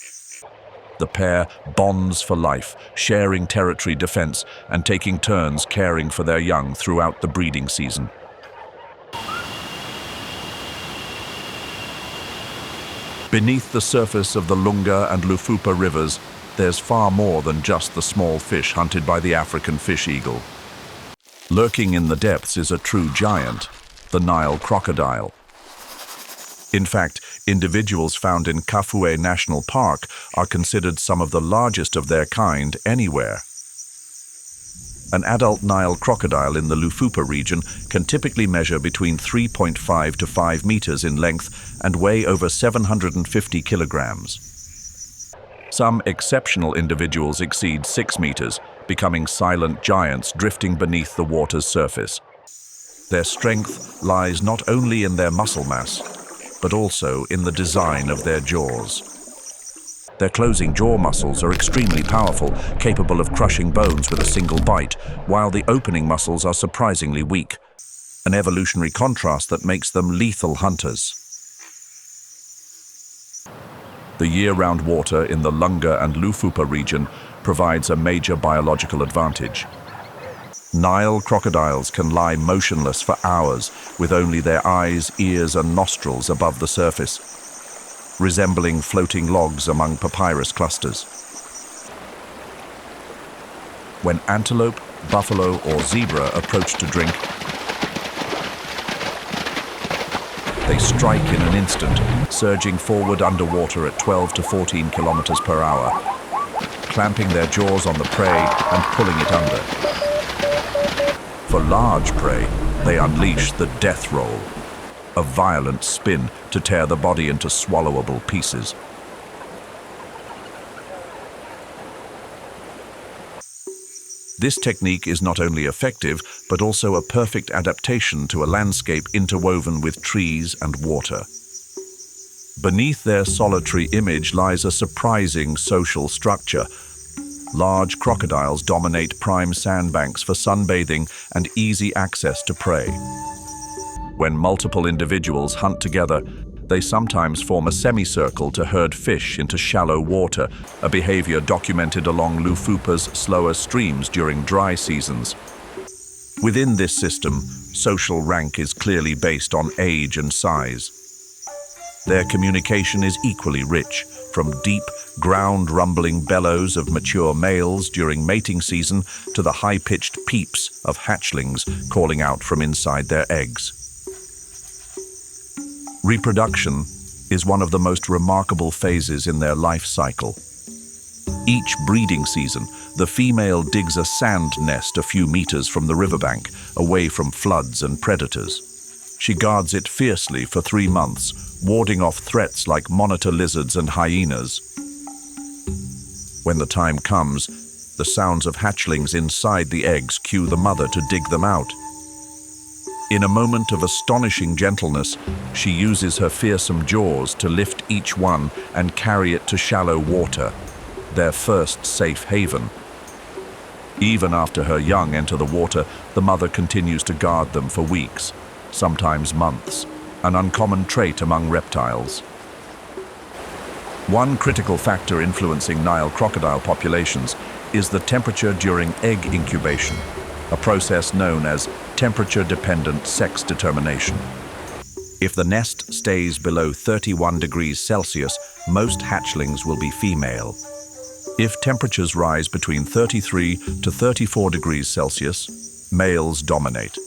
The pair bonds for life, sharing territory defense and taking turns caring for their young throughout the breeding season. Beneath the surface of the Lunga and Lufupa rivers, there's far more than just the small fish hunted by the African fish eagle. Lurking in the depths is a true giant, the Nile crocodile. In fact, individuals found in Kafue National Park are considered some of the largest of their kind anywhere. An adult Nile crocodile in the Lufupa region can typically measure between 3.5 to 5 meters in length and weigh over 750 kilograms. Some exceptional individuals exceed 6 meters, becoming silent giants drifting beneath the water's surface. Their strength lies not only in their muscle mass, but also in the design of their jaws. Their closing jaw muscles are extremely powerful, capable of crushing bones with a single bite, while the opening muscles are surprisingly weak, an evolutionary contrast that makes them lethal hunters. The year-round water in the Lunga and Lufupa region provides a major biological advantage. Nile crocodiles can lie motionless for hours with only their eyes, ears, and nostrils above the surface, resembling floating logs among papyrus clusters. When antelope, buffalo, or zebra approach to drink, they strike in an instant, surging forward underwater at 12 to 14 kilometers per hour, clamping their jaws on the prey and pulling it under. For large prey, they unleash the death roll, a violent spin to tear the body into swallowable pieces. This technique is not only effective, but also a perfect adaptation to a landscape interwoven with trees and water. Beneath their solitary image lies a surprising social structure. Large crocodiles dominate prime sandbanks for sunbathing and easy access to prey. When multiple individuals hunt together, they sometimes form a semicircle to herd fish into shallow water, a behavior documented along Lufupa's slower streams during dry seasons. Within this system, social rank is clearly based on age and size. Their communication is equally rich, from deep, ground-rumbling bellows of mature males during mating season to the high-pitched peeps of hatchlings calling out from inside their eggs. Reproduction is one of the most remarkable phases in their life cycle. Each breeding season, the female digs a sand nest a few meters from the riverbank, away from floods and predators. She guards it fiercely for 3 months, warding off threats like monitor lizards and hyenas. When the time comes, the sounds of hatchlings inside the eggs cue the mother to dig them out. In a moment of astonishing gentleness, she uses her fearsome jaws to lift each one and carry it to shallow water, their first safe haven. Even after her young enter the water, the mother continues to guard them for weeks, sometimes months, an uncommon trait among reptiles. One critical factor influencing Nile crocodile populations is the temperature during egg incubation, a process known as temperature-dependent sex determination. If the nest stays below 31 degrees Celsius, most hatchlings will be female. If temperatures rise between 33 to 34 degrees Celsius, males dominate.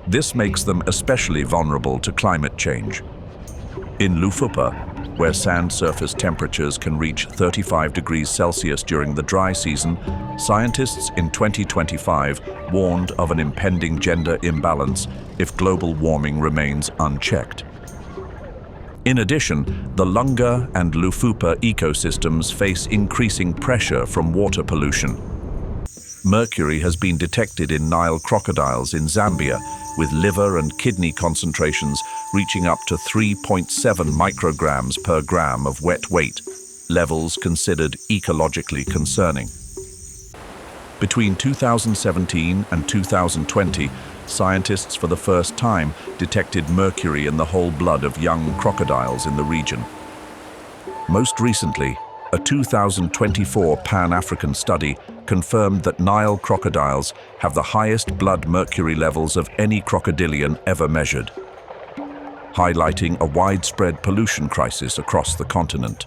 This makes them especially vulnerable to climate change. In Lufupa, where sand surface temperatures can reach 35 degrees Celsius during the dry season, scientists in 2025 warned of an impending gender imbalance if global warming remains unchecked. In addition, the Lunga and Lufupa ecosystems face increasing pressure from water pollution. Mercury has been detected in Nile crocodiles in Zambia, with liver and kidney concentrations reaching up to 3.7 micrograms per gram of wet weight, levels considered ecologically concerning. Between 2017 and 2020, scientists for the first time detected mercury in the whole blood of young crocodiles in the region. Most recently, a 2024 Pan-African study confirmed that Nile crocodiles have the highest blood mercury levels of any crocodilian ever measured. highlighting a widespread pollution crisis across the continent.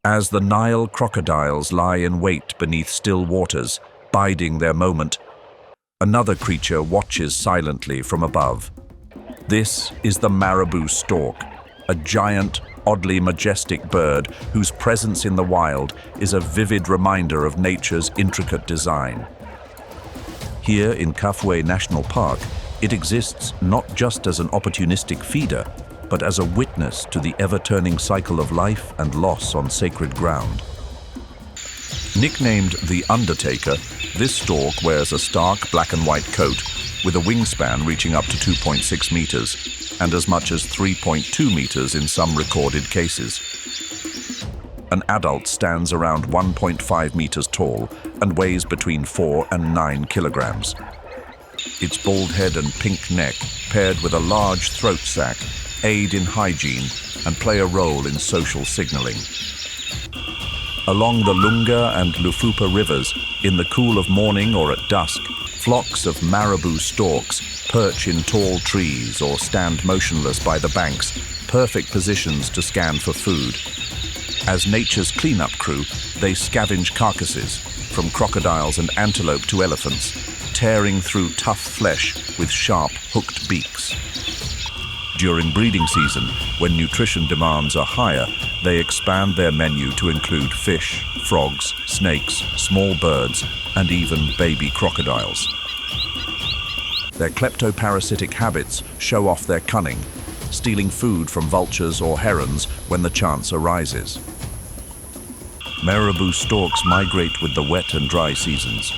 As the Nile crocodiles lie in wait beneath still waters, biding their moment, another creature watches silently from above. This is the marabou stork, a giant, oddly majestic bird whose presence in the wild is a vivid reminder of nature's intricate design. Here in Kafue National Park, it exists not just as an opportunistic feeder, but as a witness to the ever-turning cycle of life and loss on sacred ground. Nicknamed the Undertaker, this stork wears a stark black and white coat with a wingspan reaching up to 2.6 meters and as much as 3.2 meters in some recorded cases. An adult stands around 1.5 meters tall and weighs between 4 and 9 kilograms. Its bald head and pink neck, paired with a large throat sac, aid in hygiene and play a role in social signaling. Along the Lunga and Lufupa rivers, in the cool of morning or at dusk, flocks of marabou storks perch in tall trees or stand motionless by the banks, perfect positions to scan for food. As nature's cleanup crew, they scavenge carcasses, from crocodiles and antelope to elephants, tearing through tough flesh with sharp, hooked beaks. During breeding season, when nutrition demands are higher, they expand their menu to include fish, frogs, snakes, small birds, and even baby crocodiles. Their kleptoparasitic habits show off their cunning, stealing food from vultures or herons when the chance arises. Marabou storks migrate with the wet and dry seasons.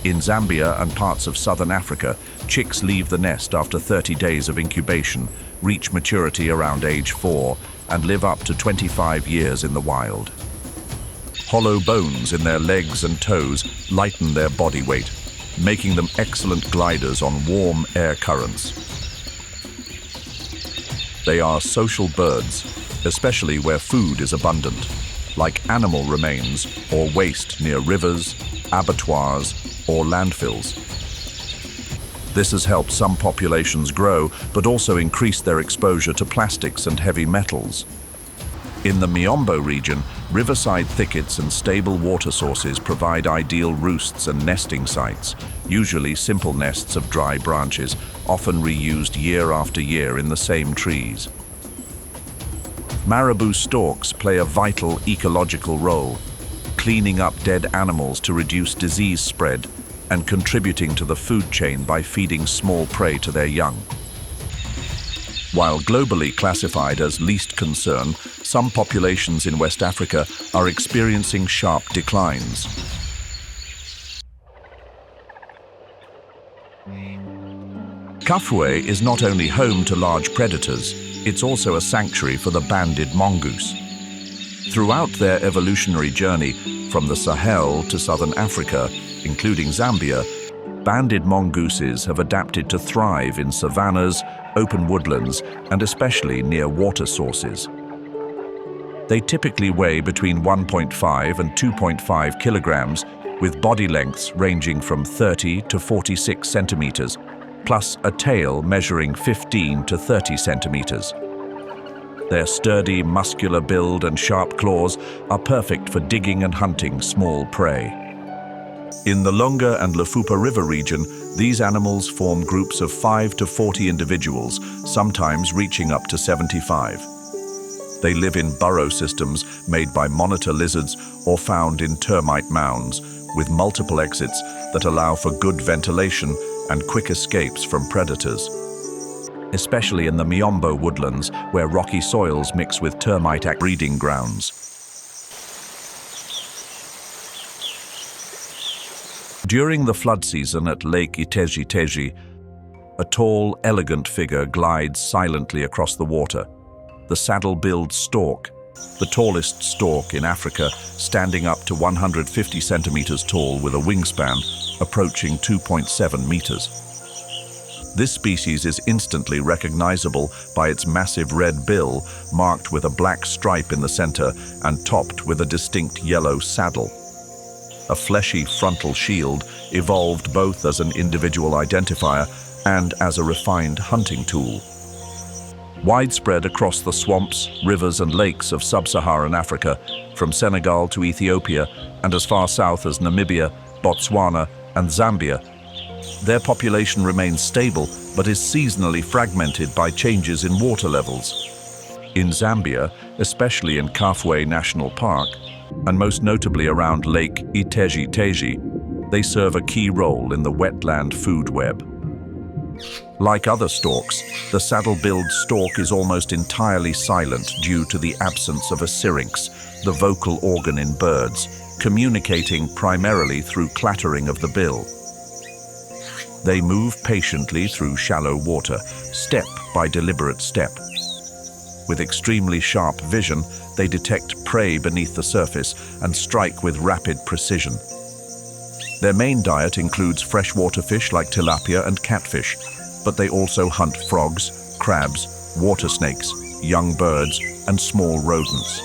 In Zambia and parts of southern Africa, chicks leave the nest after 30 days of incubation, reach maturity around age 4, and live up to 25 years in the wild. Hollow bones in their legs and toes lighten their body weight, making them excellent gliders on warm air currents. They are social birds, especially where food is abundant, like animal remains or waste near rivers, abattoirs, or landfills. This has helped some populations grow, but also increased their exposure to plastics and heavy metals. In the Miombo region, riverside thickets and stable water sources provide ideal roosts and nesting sites, usually simple nests of dry branches, often reused year after year in the same trees. Marabou storks play a vital ecological role, cleaning up dead animals to reduce disease spread and contributing to the food chain by feeding small prey to their young. While globally classified as least concern, some populations in West Africa are experiencing sharp declines. Kafue is not only home to large predators, it's also a sanctuary for the banded mongoose. Throughout their evolutionary journey, from the Sahel to southern Africa, including Zambia, banded mongooses have adapted to thrive in savannas, open woodlands, and especially near water sources. They typically weigh between 1.5 and 2.5 kilograms, with body lengths ranging from 30 to 46 centimeters, plus a tail measuring 15 to 30 centimeters. Their sturdy, muscular build and sharp claws are perfect for digging and hunting small prey. In the Lunga and Lufupa River region, these animals form groups of 5 to 40 individuals, sometimes reaching up to 75. They live in burrow systems made by monitor lizards or found in termite mounds, with multiple exits that allow for good ventilation and quick escapes from predators. Especially in the Miombo woodlands, where rocky soils mix with termite breeding grounds. During the flood season at Lake Iteji-Teji, a tall, elegant figure glides silently across the water. The saddle-billed stork, the tallest stork in Africa, standing up to 150 centimeters tall with a wingspan approaching 2.7 meters. This species is instantly recognizable by its massive red bill, marked with a black stripe in the center and topped with a distinct yellow saddle. A fleshy frontal shield, evolved both as an individual identifier and as a refined hunting tool. Widespread across the swamps, rivers and lakes of sub-Saharan Africa, from Senegal to Ethiopia and as far south as Namibia, Botswana and Zambia, their population remains stable but is seasonally fragmented by changes in water levels. In Zambia, especially in Kafue National Park, and most notably around Lake Iteji-Teji, they serve a key role in the wetland food web. Like other storks, the saddle-billed stork is almost entirely silent due to the absence of a syrinx, the vocal organ in birds, communicating primarily through clattering of the bill. They move patiently through shallow water, step by deliberate step. With extremely sharp vision, they detect prey beneath the surface and strike with rapid precision. Their main diet includes freshwater fish like tilapia and catfish, but they also hunt frogs, crabs, water snakes, young birds, and small rodents.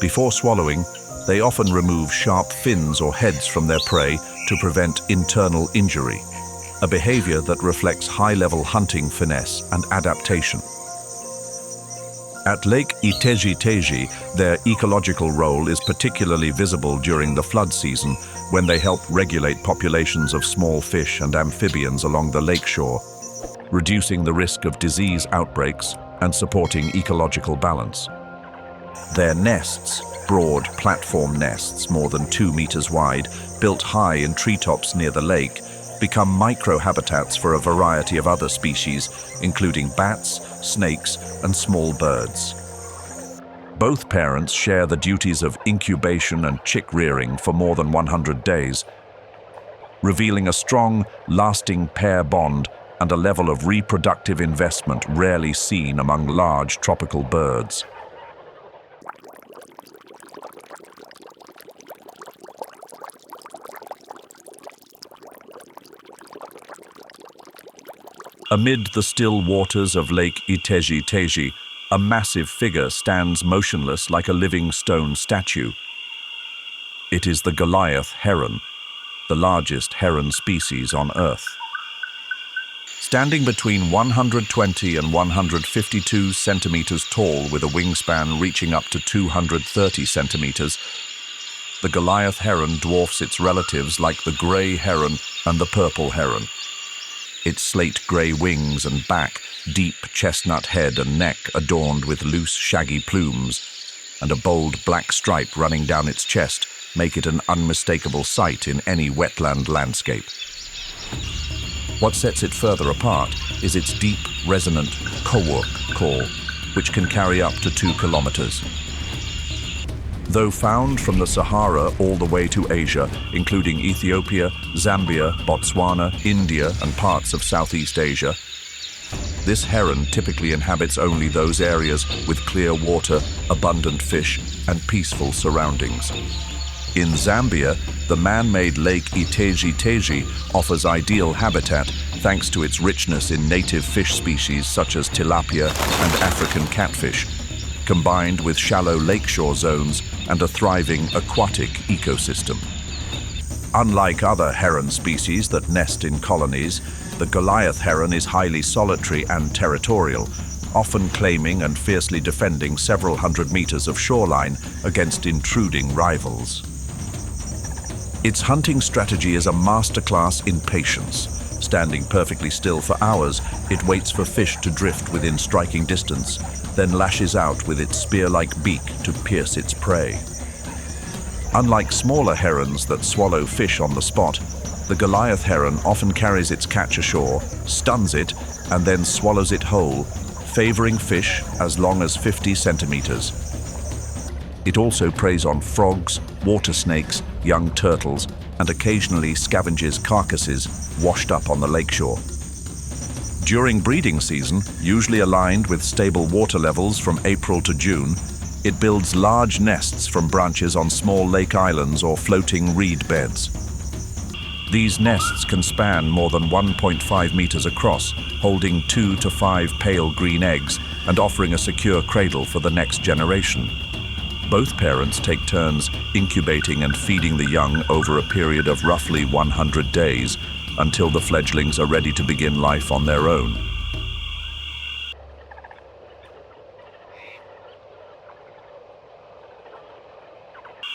Before swallowing, they often remove sharp fins or heads from their prey to prevent internal injury, a behavior that reflects high-level hunting finesse and adaptation. At Lake Iteji-Teji, their ecological role is particularly visible during the flood season, when they help regulate populations of small fish and amphibians along the lakeshore, reducing the risk of disease outbreaks and supporting ecological balance. Their nests, broad platform nests more than 2 meters wide, built high in treetops near the lake, become micro-habitats for a variety of other species, including bats, snakes, and small birds. Both parents share the duties of incubation and chick rearing for more than 100 days, revealing a strong, lasting pair bond and a level of reproductive investment rarely seen among large tropical birds. Amid the still waters of Lake Iteji-Teji, a massive figure stands motionless like a living stone statue. It is the Goliath heron, the largest heron species on Earth. Standing between 120 and 152 centimeters tall with a wingspan reaching up to 230 centimeters, the Goliath heron dwarfs its relatives like the gray heron and the purple heron. Its slate-gray wings and back, deep chestnut head and neck adorned with loose, shaggy plumes, and a bold black stripe running down its chest make it an unmistakable sight in any wetland landscape. What sets it further apart is its deep, resonant kowuk call, which can carry up to 2 kilometers. Though found from the Sahara all the way to Asia, including Ethiopia, Zambia, Botswana, India, and parts of Southeast Asia, this heron typically inhabits only those areas with clear water, abundant fish, and peaceful surroundings. In Zambia, the man-made Lake Iteji-Teji offers ideal habitat thanks to its richness in native fish species such as tilapia and African catfish, combined with shallow lakeshore zones and a thriving aquatic ecosystem. Unlike other heron species that nest in colonies, the Goliath heron is highly solitary and territorial, often claiming and fiercely defending several hundred meters of shoreline against intruding rivals. Its hunting strategy is a masterclass in patience. Standing perfectly still for hours, it waits for fish to drift within striking distance, then lashes out with its spear-like beak to pierce its prey. Unlike smaller herons that swallow fish on the spot, the Goliath heron often carries its catch ashore, stuns it, and then swallows it whole, favoring fish as long as 50 centimeters. It also preys on frogs, water snakes, young turtles, and occasionally scavenges carcasses washed up on the lakeshore. During breeding season, usually aligned with stable water levels from April to June, it builds large nests from branches on small lake islands or floating reed beds. These nests can span more than 1.5 meters across, holding 2 to 5 pale green eggs and offering a secure cradle for the next generation. Both parents take turns incubating and feeding the young over a period of roughly 100 days, until the fledglings are ready to begin life on their own.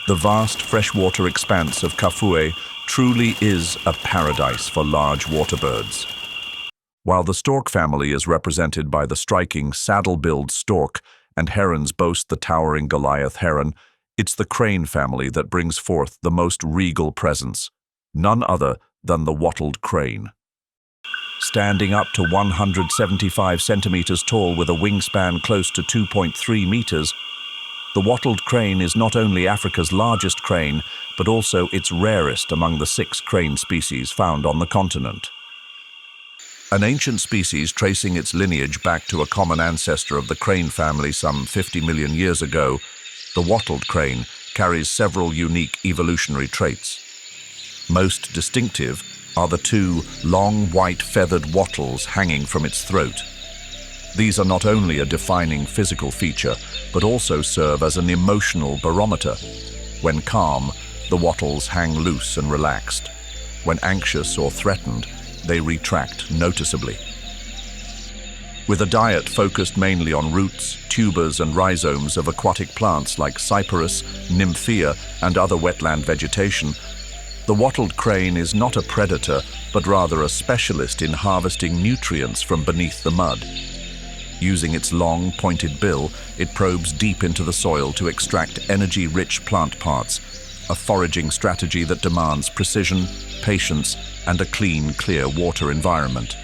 The vast freshwater expanse of Kafue truly is a paradise for large water birds. While the stork family is represented by the striking saddle-billed stork and herons boast the towering Goliath heron, it's the crane family that brings forth the most regal presence, none other than the wattled crane. Standing up to 175 centimeters tall with a wingspan close to 2.3 meters, the wattled crane is not only Africa's largest crane, but also its rarest among the 6 crane species found on the continent. An ancient species tracing its lineage back to a common ancestor of the crane family some 50 million years ago, the wattled crane carries several unique evolutionary traits. Most distinctive are the 2 long white feathered wattles hanging from its throat. These are not only a defining physical feature, but also serve as an emotional barometer. When calm, the wattles hang loose and relaxed. When anxious or threatened, they retract noticeably. With a diet focused mainly on roots, tubers and rhizomes of aquatic plants like cyperus, nymphea and other wetland vegetation, the wattled crane is not a predator, but rather a specialist in harvesting nutrients from beneath the mud. Using its long, pointed bill, it probes deep into the soil to extract energy-rich plant parts, a foraging strategy that demands precision, patience, and a clean, clear water environment.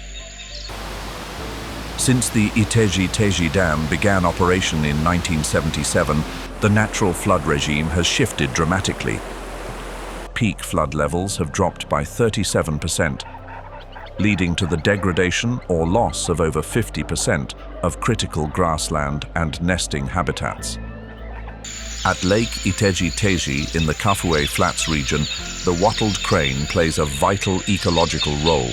Since the Iteji-Teji Dam began operation in 1977, the natural flood regime has shifted dramatically. Peak flood levels have dropped by 37%, leading to the degradation or loss of over 50% of critical grassland and nesting habitats. At Lake Iteji-Teji in the Kafue Flats region, the wattled crane plays a vital ecological role.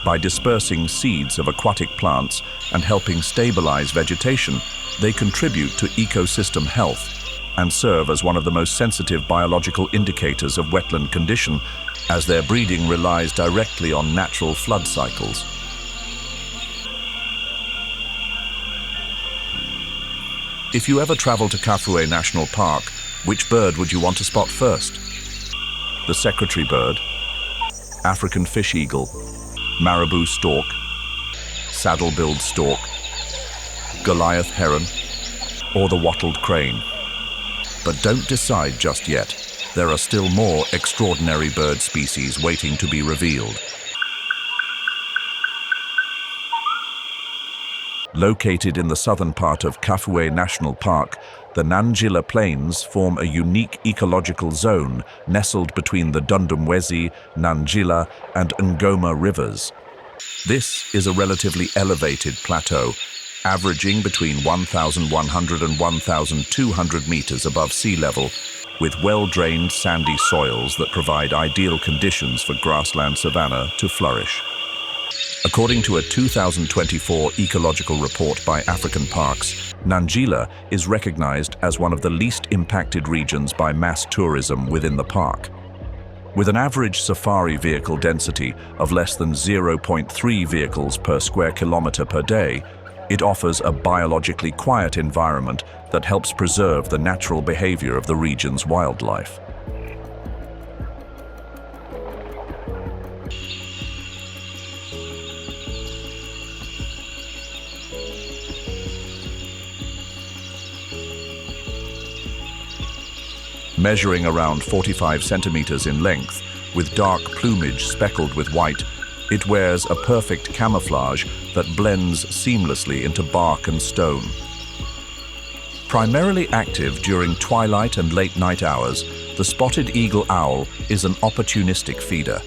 By dispersing seeds of aquatic plants and helping stabilize vegetation, they contribute to ecosystem health and serve as one of the most sensitive biological indicators of wetland condition, as their breeding relies directly on natural flood cycles. If you ever travel to Kafue National Park, which bird would you want to spot first? The secretary bird, African fish eagle, marabou stork, saddle-billed stork, Goliath heron, or the wattled crane? But don't decide just yet. There are still more extraordinary bird species waiting to be revealed. Located in the southern part of Kafue National Park, the Nangila Plains form a unique ecological zone nestled between the Dundumwezi, Nangila, and Ngoma rivers. This is a relatively elevated plateau, averaging between 1,100 and 1,200 meters above sea level, with well-drained sandy soils that provide ideal conditions for grassland savanna to flourish. According to a 2024 ecological report by African Parks, Nangila is recognized as one of the least impacted regions by mass tourism within the park. With an average safari vehicle density of less than 0.3 vehicles per square kilometer per day, it offers a biologically quiet environment that helps preserve the natural behavior of the region's wildlife. Measuring around 45 centimeters in length, with dark plumage speckled with white, it wears a perfect camouflage that blends seamlessly into bark and stone. Primarily active during twilight and late night hours, the spotted eagle owl is an opportunistic feeder,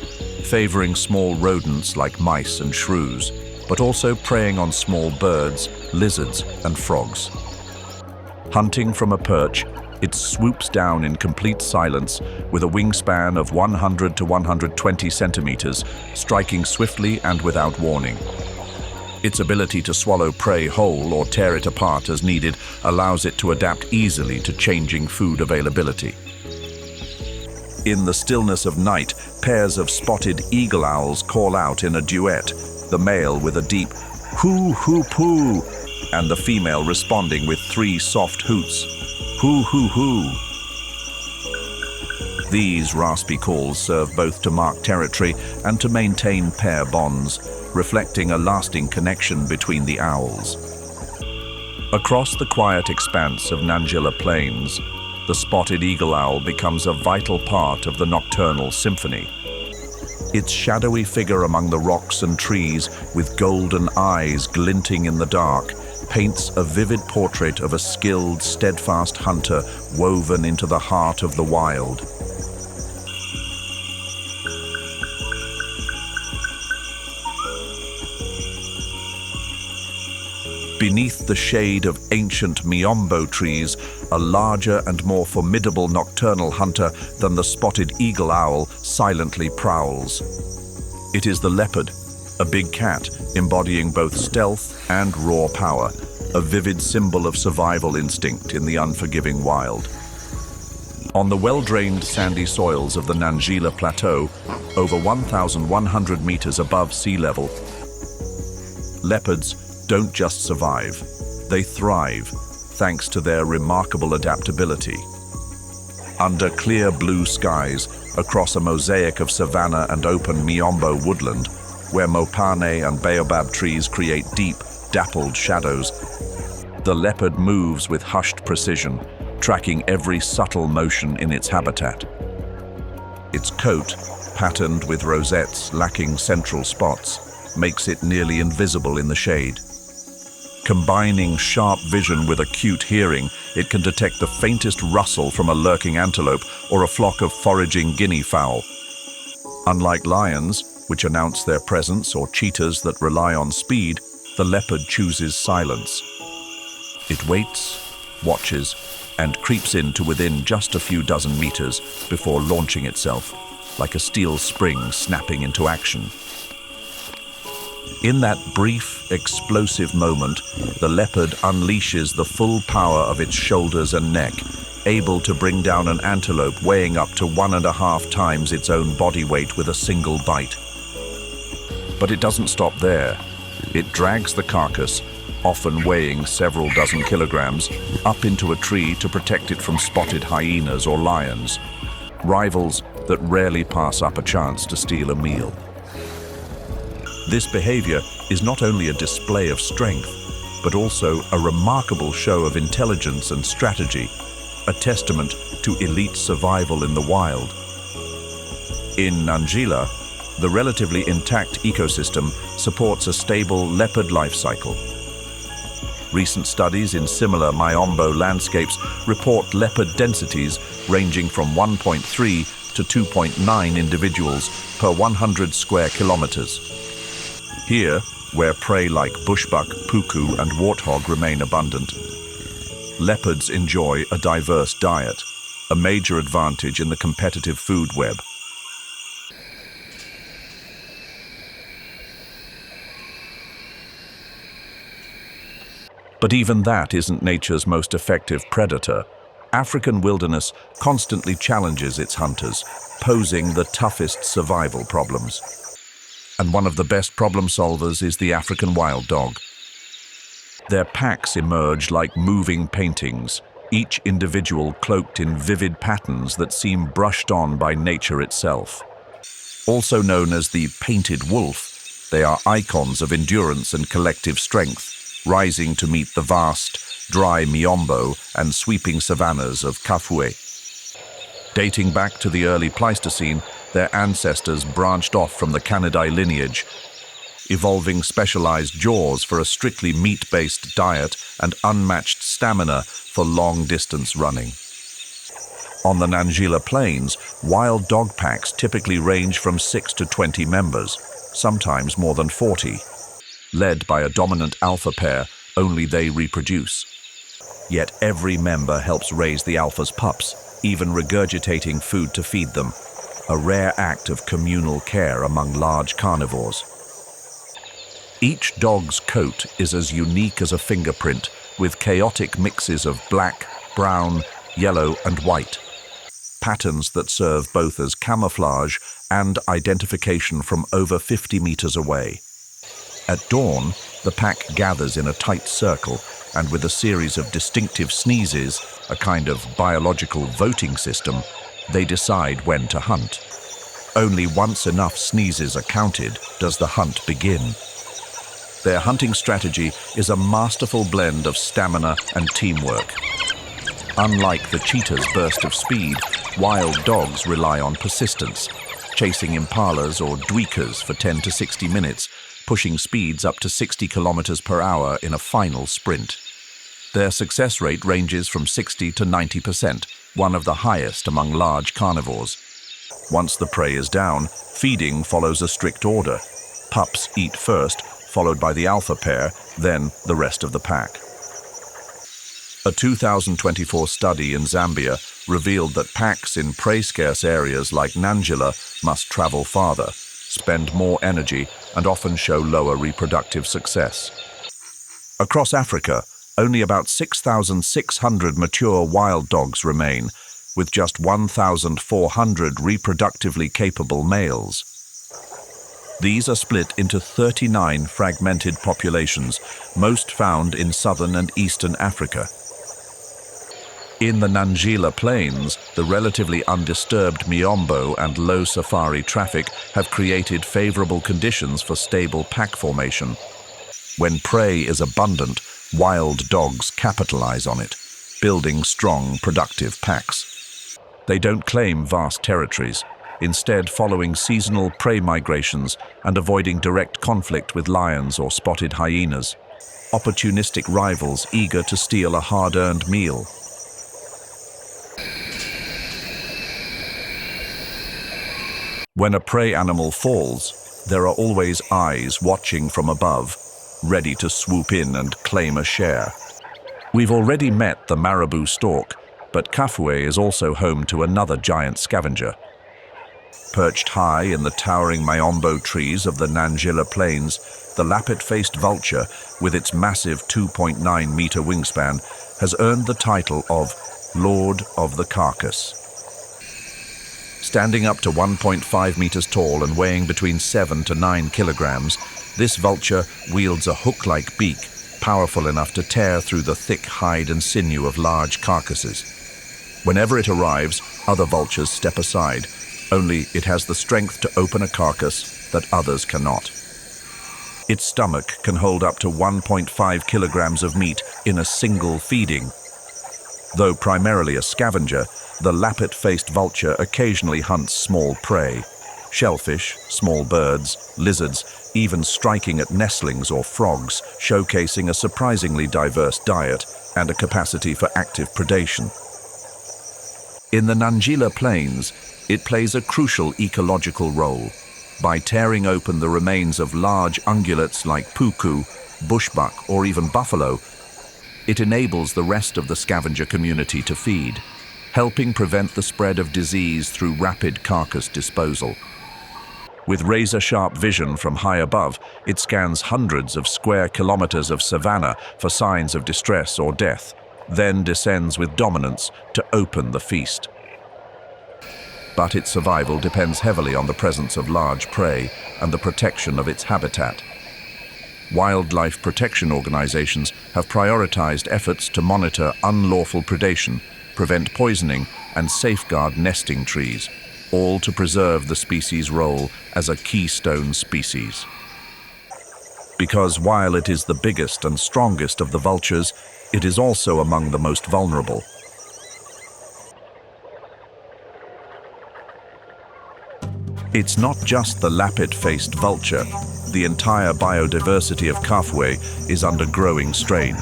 favoring small rodents like mice and shrews, but also preying on small birds, lizards, and frogs. Hunting from a perch, it swoops down in complete silence with a wingspan of 100 to 120 centimeters, striking swiftly and without warning. Its ability to swallow prey whole or tear it apart as needed allows it to adapt easily to changing food availability. In the stillness of night, pairs of spotted eagle owls call out in a duet, the male with a deep hoo-hoo-poo, and the female responding with 3 soft hoots, hoo-hoo-hoo. These raspy calls serve both to mark territory and to maintain pair bonds, reflecting a lasting connection between the owls. Across the quiet expanse of Nangila Plains, the spotted eagle owl becomes a vital part of the nocturnal symphony. Its shadowy figure among the rocks and trees, with golden eyes glinting in the dark, paints a vivid portrait of a skilled, steadfast hunter woven into the heart of the wild. Beneath the shade of ancient miombo trees, a larger and more formidable nocturnal hunter than the spotted eagle owl silently prowls. It is the leopard, a big cat embodying both stealth and raw power, a vivid symbol of survival instinct in the unforgiving wild. On the well-drained sandy soils of the Nangila Plateau, over 1,100 meters above sea level, leopards don't just survive, they thrive, thanks to their remarkable adaptability. Under clear blue skies, across a mosaic of savanna and open miombo woodland, where mopane and baobab trees create deep, dappled shadows, the leopard moves with hushed precision, tracking every subtle motion in its habitat. Its coat, patterned with rosettes lacking central spots, makes it nearly invisible in the shade. Combining sharp vision with acute hearing, it can detect the faintest rustle from a lurking antelope or a flock of foraging guinea fowl. Unlike lions, which announce their presence, or cheetahs that rely on speed, the leopard chooses silence. It waits, watches, and creeps in to within just a few dozen meters before launching itself, like a steel spring snapping into action. In that brief, explosive moment, the leopard unleashes the full power of its shoulders and neck, able to bring down an antelope weighing up to 1.5 times its own body weight with a single bite. But it doesn't stop there. It drags the carcass, often weighing several dozen kilograms, up into a tree to protect it from spotted hyenas or lions, rivals that rarely pass up a chance to steal a meal. This behavior is not only a display of strength, but also a remarkable show of intelligence and strategy, a testament to elite survival in the wild. In Nangila, the relatively intact ecosystem supports a stable leopard life cycle. Recent studies in similar miombo landscapes report leopard densities ranging from 1.3 to 2.9 individuals per 100 square kilometers. Here, where prey like bushbuck, puku, and warthog remain abundant, leopards enjoy a diverse diet, a major advantage in the competitive food web. But even that isn't nature's most effective predator. African wilderness constantly challenges its hunters, posing the toughest survival problems. And one of the best problem solvers is the African wild dog. Their packs emerge like moving paintings, each individual cloaked in vivid patterns that seem brushed on by nature itself. Also known as the painted wolf, they are icons of endurance and collective strength, rising to meet the vast, dry miombo and sweeping savannas of Kafue. Dating back to the early Pleistocene, their ancestors branched off from the Canidae lineage, evolving specialized jaws for a strictly meat-based diet and unmatched stamina for long-distance running. On the Nangila Plains, wild dog packs typically range from 6 to 20 members, sometimes more than 40. Led by a dominant alpha pair, only they reproduce. Yet every member helps raise the alpha's pups, even regurgitating food to feed them, a rare act of communal care among large carnivores. Each dog's coat is as unique as a fingerprint, with chaotic mixes of black, brown, yellow, and white. patterns that serve both as camouflage and identification from over 50 meters away. At dawn, the pack gathers in a tight circle, and with a series of distinctive sneezes, a kind of biological voting system, they decide when to hunt. Only once enough sneezes are counted does the hunt begin. Their hunting strategy is a masterful blend of stamina and teamwork. Unlike the cheetah's burst of speed, wild dogs rely on persistence, chasing impalas or duicas for 10 to 60 minutes, pushing speeds up to 60 kilometers per hour in a final sprint. Their success rate ranges from 60 to 90%, one of the highest among large carnivores. Once the prey is down, feeding follows a strict order. Pups eat first, followed by the alpha pair, then the rest of the pack. A 2024 study in Zambia revealed that packs in prey-scarce areas like Nangila must travel farther, spend more energy, and often show lower reproductive success. Across Africa, only about 6,600 mature wild dogs remain, with just 1,400 reproductively capable males. These are split into 39 fragmented populations, most found in southern and eastern Africa. In the Nangila Plains, the relatively undisturbed Miombo and low safari traffic have created favorable conditions for stable pack formation. When prey is abundant, wild dogs capitalize on it, building strong, productive packs. They don't claim vast territories, instead following seasonal prey migrations and avoiding direct conflict with lions or spotted hyenas, opportunistic rivals eager to steal a hard-earned meal. When a prey animal falls, there are always eyes watching from above, ready to swoop in and claim a share. We've already met the marabou stork, but Kafue is also home to another giant scavenger. Perched high in the towering Miombo trees of the Nangila Plains, the lappet-faced vulture, with its massive 2.9-meter wingspan, has earned the title of Lord of the Carcass. Standing up to 1.5 meters tall and weighing between 7 to 9 kilograms, this vulture wields a hook-like beak, powerful enough to tear through the thick hide and sinew of large carcasses. Whenever it arrives, other vultures step aside, only it has the strength to open a carcass that others cannot. Its stomach can hold up to 1.5 kilograms of meat in a single feeding. Though primarily a scavenger, the lappet-faced vulture occasionally hunts small prey, shellfish, small birds, lizards, even striking at nestlings or frogs, showcasing a surprisingly diverse diet and a capacity for active predation. In the Nangila Plains, it plays a crucial ecological role. By tearing open the remains of large ungulates like puku, bushbuck, or even buffalo, it enables the rest of the scavenger community to feed, helping prevent the spread of disease through rapid carcass disposal. With razor-sharp vision from high above, it scans hundreds of square kilometers of savanna for signs of distress or death, then descends with dominance to open the feast. But its survival depends heavily on the presence of large prey and the protection of its habitat. Wildlife protection organizations have prioritized efforts to monitor unlawful predation, prevent poisoning, and safeguard nesting trees, all to preserve the species' role as a keystone species. Because while it is the biggest and strongest of the vultures, it is also among the most vulnerable. It's not just the lappet-faced vulture. The entire biodiversity of Kafue is under growing strain.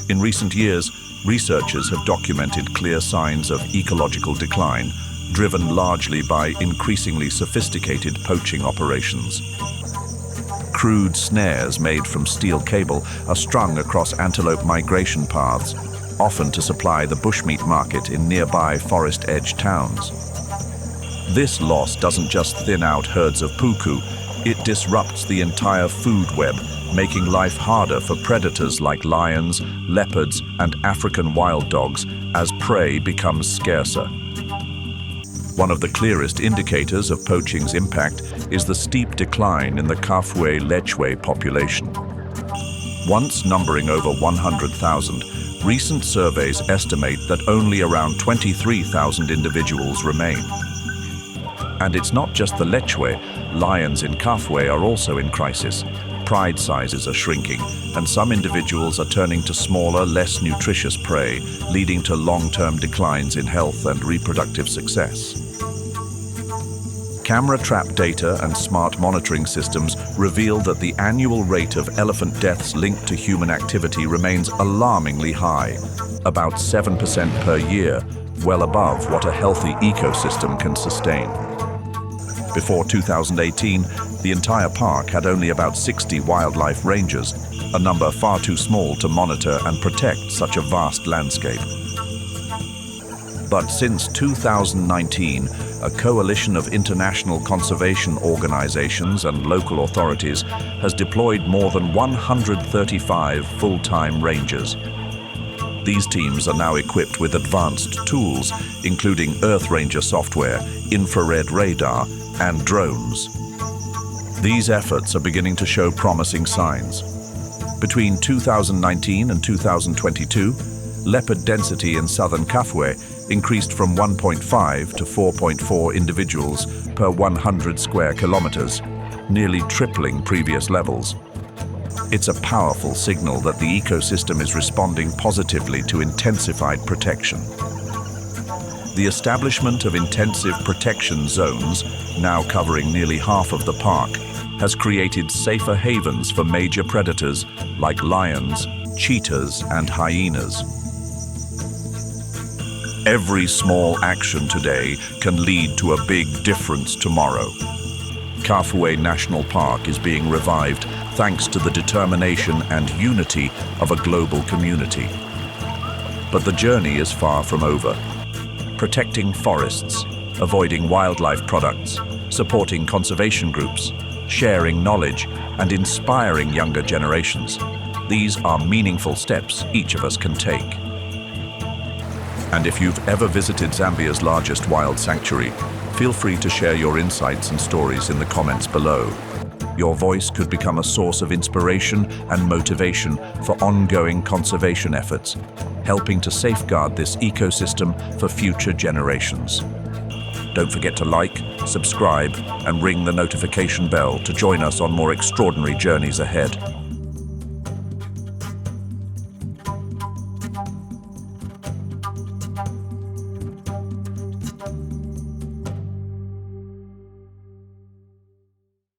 In recent years, researchers have documented clear signs of ecological decline, driven largely by increasingly sophisticated poaching operations. Crude snares made from steel cable are strung across antelope migration paths, often to supply the bushmeat market in nearby forest-edge towns. This loss doesn't just thin out herds of puku, it disrupts the entire food web, making life harder for predators like lions, leopards, and African wild dogs as prey becomes scarcer. One of the clearest indicators of poaching's impact is the steep decline in the Kafue population. Once numbering over 100,000, recent surveys estimate that only around 23,000 individuals remain. And it's not just the lechwe. Lions in Kafue are also in crisis. Pride sizes are shrinking, and some individuals are turning to smaller, less nutritious prey, leading to long-term declines in health and reproductive success. Camera trap data and smart monitoring systems reveal that the annual rate of elephant deaths linked to human activity remains alarmingly high, about 7% per year, well above what a healthy ecosystem can sustain. Before 2018, the entire park had only about 60 wildlife rangers, a number far too small to monitor and protect such a vast landscape. But since 2019, a coalition of international conservation organizations and local authorities has deployed more than 135 full-time rangers. These teams are now equipped with advanced tools, including Earth Ranger software, infrared radar, and drones. These efforts are beginning to show promising signs. Between 2019 and 2022, leopard density in southern Kafue increased from 1.5 to 4.4 individuals per 100 square kilometers, nearly tripling previous levels. It's a powerful signal that the ecosystem is responding positively to intensified protection. The establishment of intensive protection zones, now covering nearly half of the park, has created safer havens for major predators like lions, cheetahs, and hyenas. Every small action today can lead to a big difference tomorrow. Kafue National Park is being revived thanks to the determination and unity of a global community. But the journey is far from over. Protecting forests, avoiding wildlife products, supporting conservation groups, sharing knowledge, and inspiring younger generations. These are meaningful steps each of us can take. And if you've ever visited Zambia's largest wild sanctuary, feel free to share your insights and stories in the comments below. Your voice could become a source of inspiration and motivation for ongoing conservation efforts, helping to safeguard this ecosystem for future generations. Don't forget to like, subscribe, and ring the notification bell to join us on more extraordinary journeys ahead.